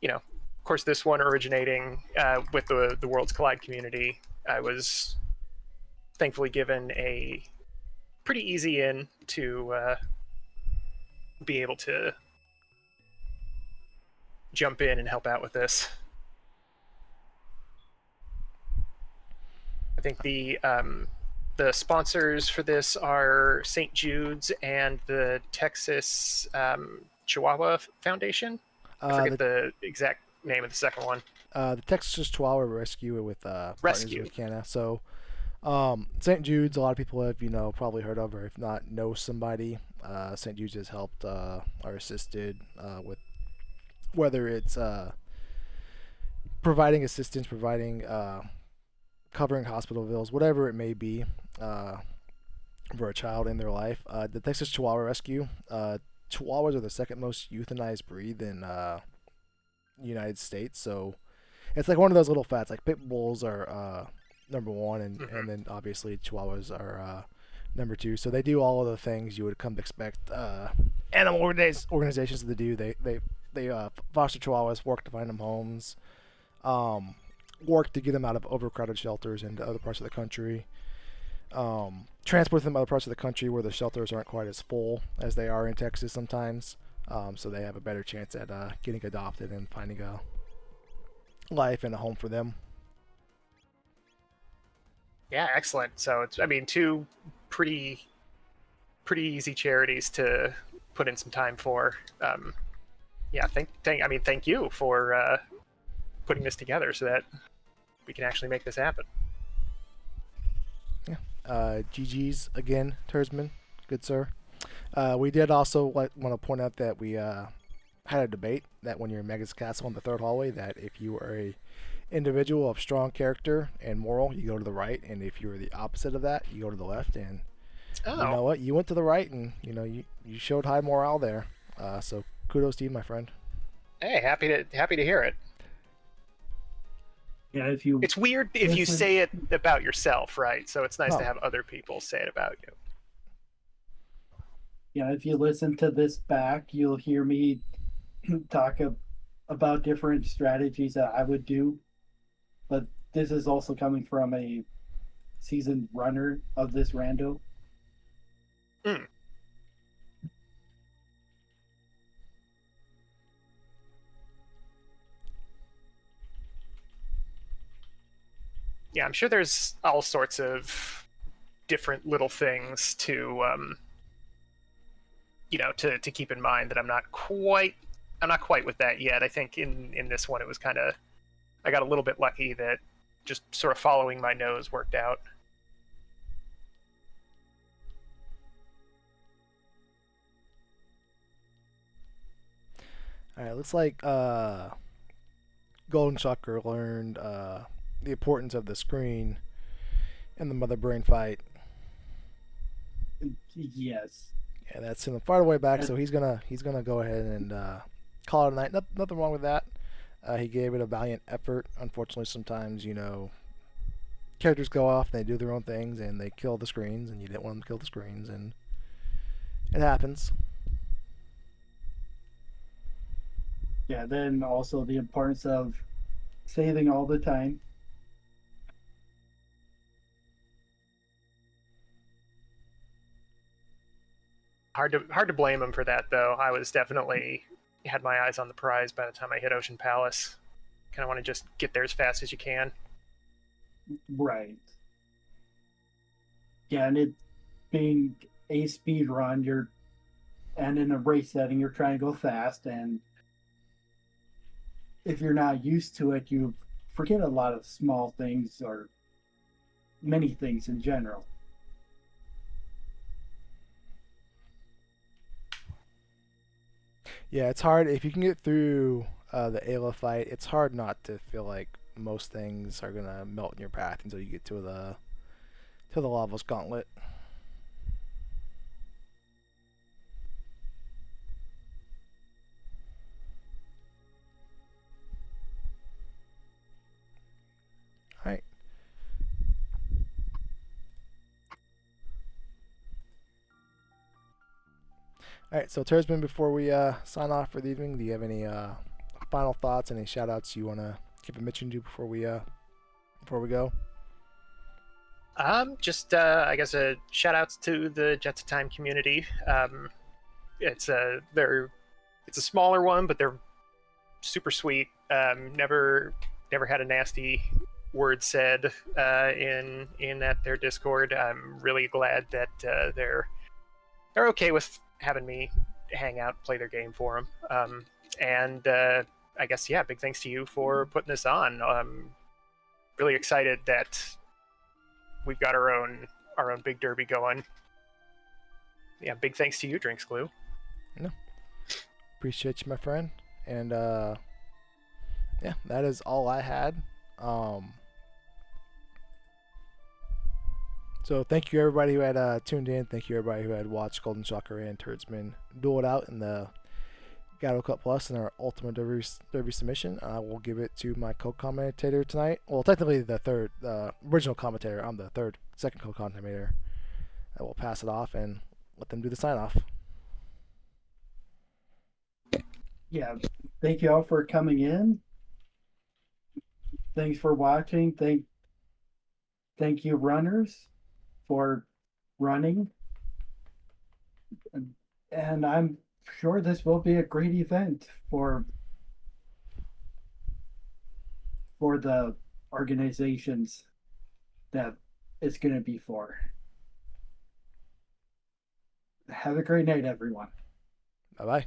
of course this one originating with the Worlds Collide community. I was thankfully given a pretty easy in to be able to jump in and help out with this. I think the sponsors for this are St. Jude's and the Texas Chihuahua Foundation. I forget the exact name of the second one. The Texas Chihuahua Rescue with Rescue with Canna. So St. Jude's, a lot of people have, probably heard of, or if not, know somebody. St. Jude's has helped or assisted with whether it's providing assistance, providing covering hospital bills, whatever it may be for a child in their life. The Texas Chihuahua Rescue. Chihuahuas are the second most euthanized breed in United States, so it's like one of those little fats. Like pit bulls are number one, and then obviously Chihuahuas are number two. So they do all of the things you would come to expect animal organizations to do. They foster Chihuahuas, work to find them homes, work to get them out of overcrowded shelters into other parts of the country, transport them to other parts of the country where the shelters aren't quite as full as they are in Texas sometimes, so they have a better chance at getting adopted and finding a life and a home for them. Yeah, excellent. So it's, two pretty easy charities to put in some time for. Yeah, thank you for putting this together so that we can actually make this happen. Yeah. GG's again, Turdsman. Good sir. We did also want to point out that we had a debate that when you're in Mega's Castle in the third hallway, that if you are a individual of strong character and moral, you go to the right, and if you're the opposite of that, you go to the left. And you know what? You went to the right, and you showed high morale there. So kudos to you, my friend. Hey, happy to hear it. Yeah, it's weird if you say it about yourself, right? So it's nice to have other people say it about you. Yeah, if you listen to this back, you'll hear me talk about different strategies that I would do. But this is also coming from a seasoned runner of this rando. Yeah, I'm sure there's all sorts of different little things to to keep in mind that I'm not quite with that yet. I think in this one it was kind of, I got a little bit lucky that just sort of following my nose worked out. All right, looks like Goldenshocker learned the importance of the screen in the mother brain fight. Yes. Yeah, that's him far away back, so he's gonna go ahead and call it a night. Nothing wrong with that. He gave it a valiant effort. Unfortunately, sometimes characters go off and they do their own things and they kill the screens, and you didn't want them to kill the screens, and it happens. Yeah, then also the importance of saving all the time. Hard to blame him for that, though. I was definitely had my eyes on the prize by the time I hit Ocean Palace. Kind of want to just get there as fast as you can. Right. Yeah, and it being a speed run, and in a race setting, you're trying to go fast, and if you're not used to it, you forget a lot of small things or many things in general. Yeah, it's hard if you can get through the Ayla fight. It's hard not to feel like most things are gonna melt in your path until you get to the Lavos Gauntlet. All right. All right, so Turdsman, before we sign off for the evening, do you have any final thoughts, any shout-outs you want to give a mention to before we go? Just I guess a shout-outs to the Jets of Time community. It's a smaller one, but they're super sweet. Never had a nasty word said in their Discord. I'm really glad that they're okay with having me hang out, play their game for them. And I guess, yeah, big thanks to you for putting this on. Really excited that we've got our own big derby going. Yeah, big thanks to you, Drinks Glue. No. Appreciate you, my friend. And yeah, that is all I had. So thank you everybody who had tuned in. Thank you everybody who had watched goldenshocker and turdsman duel it out in the Gatto Cup Plus in our Ultima Derby submission. I will give it to my co-commentator tonight. Well, technically the original commentator. I'm the second co-commentator. I will pass it off and let them do the sign-off. Yeah, thank you all for coming in. Thanks for watching. Thank you, runners, for running. And I'm sure this will be a great event for the organizations that it's going to be for. Have a great night, everyone. Bye-bye.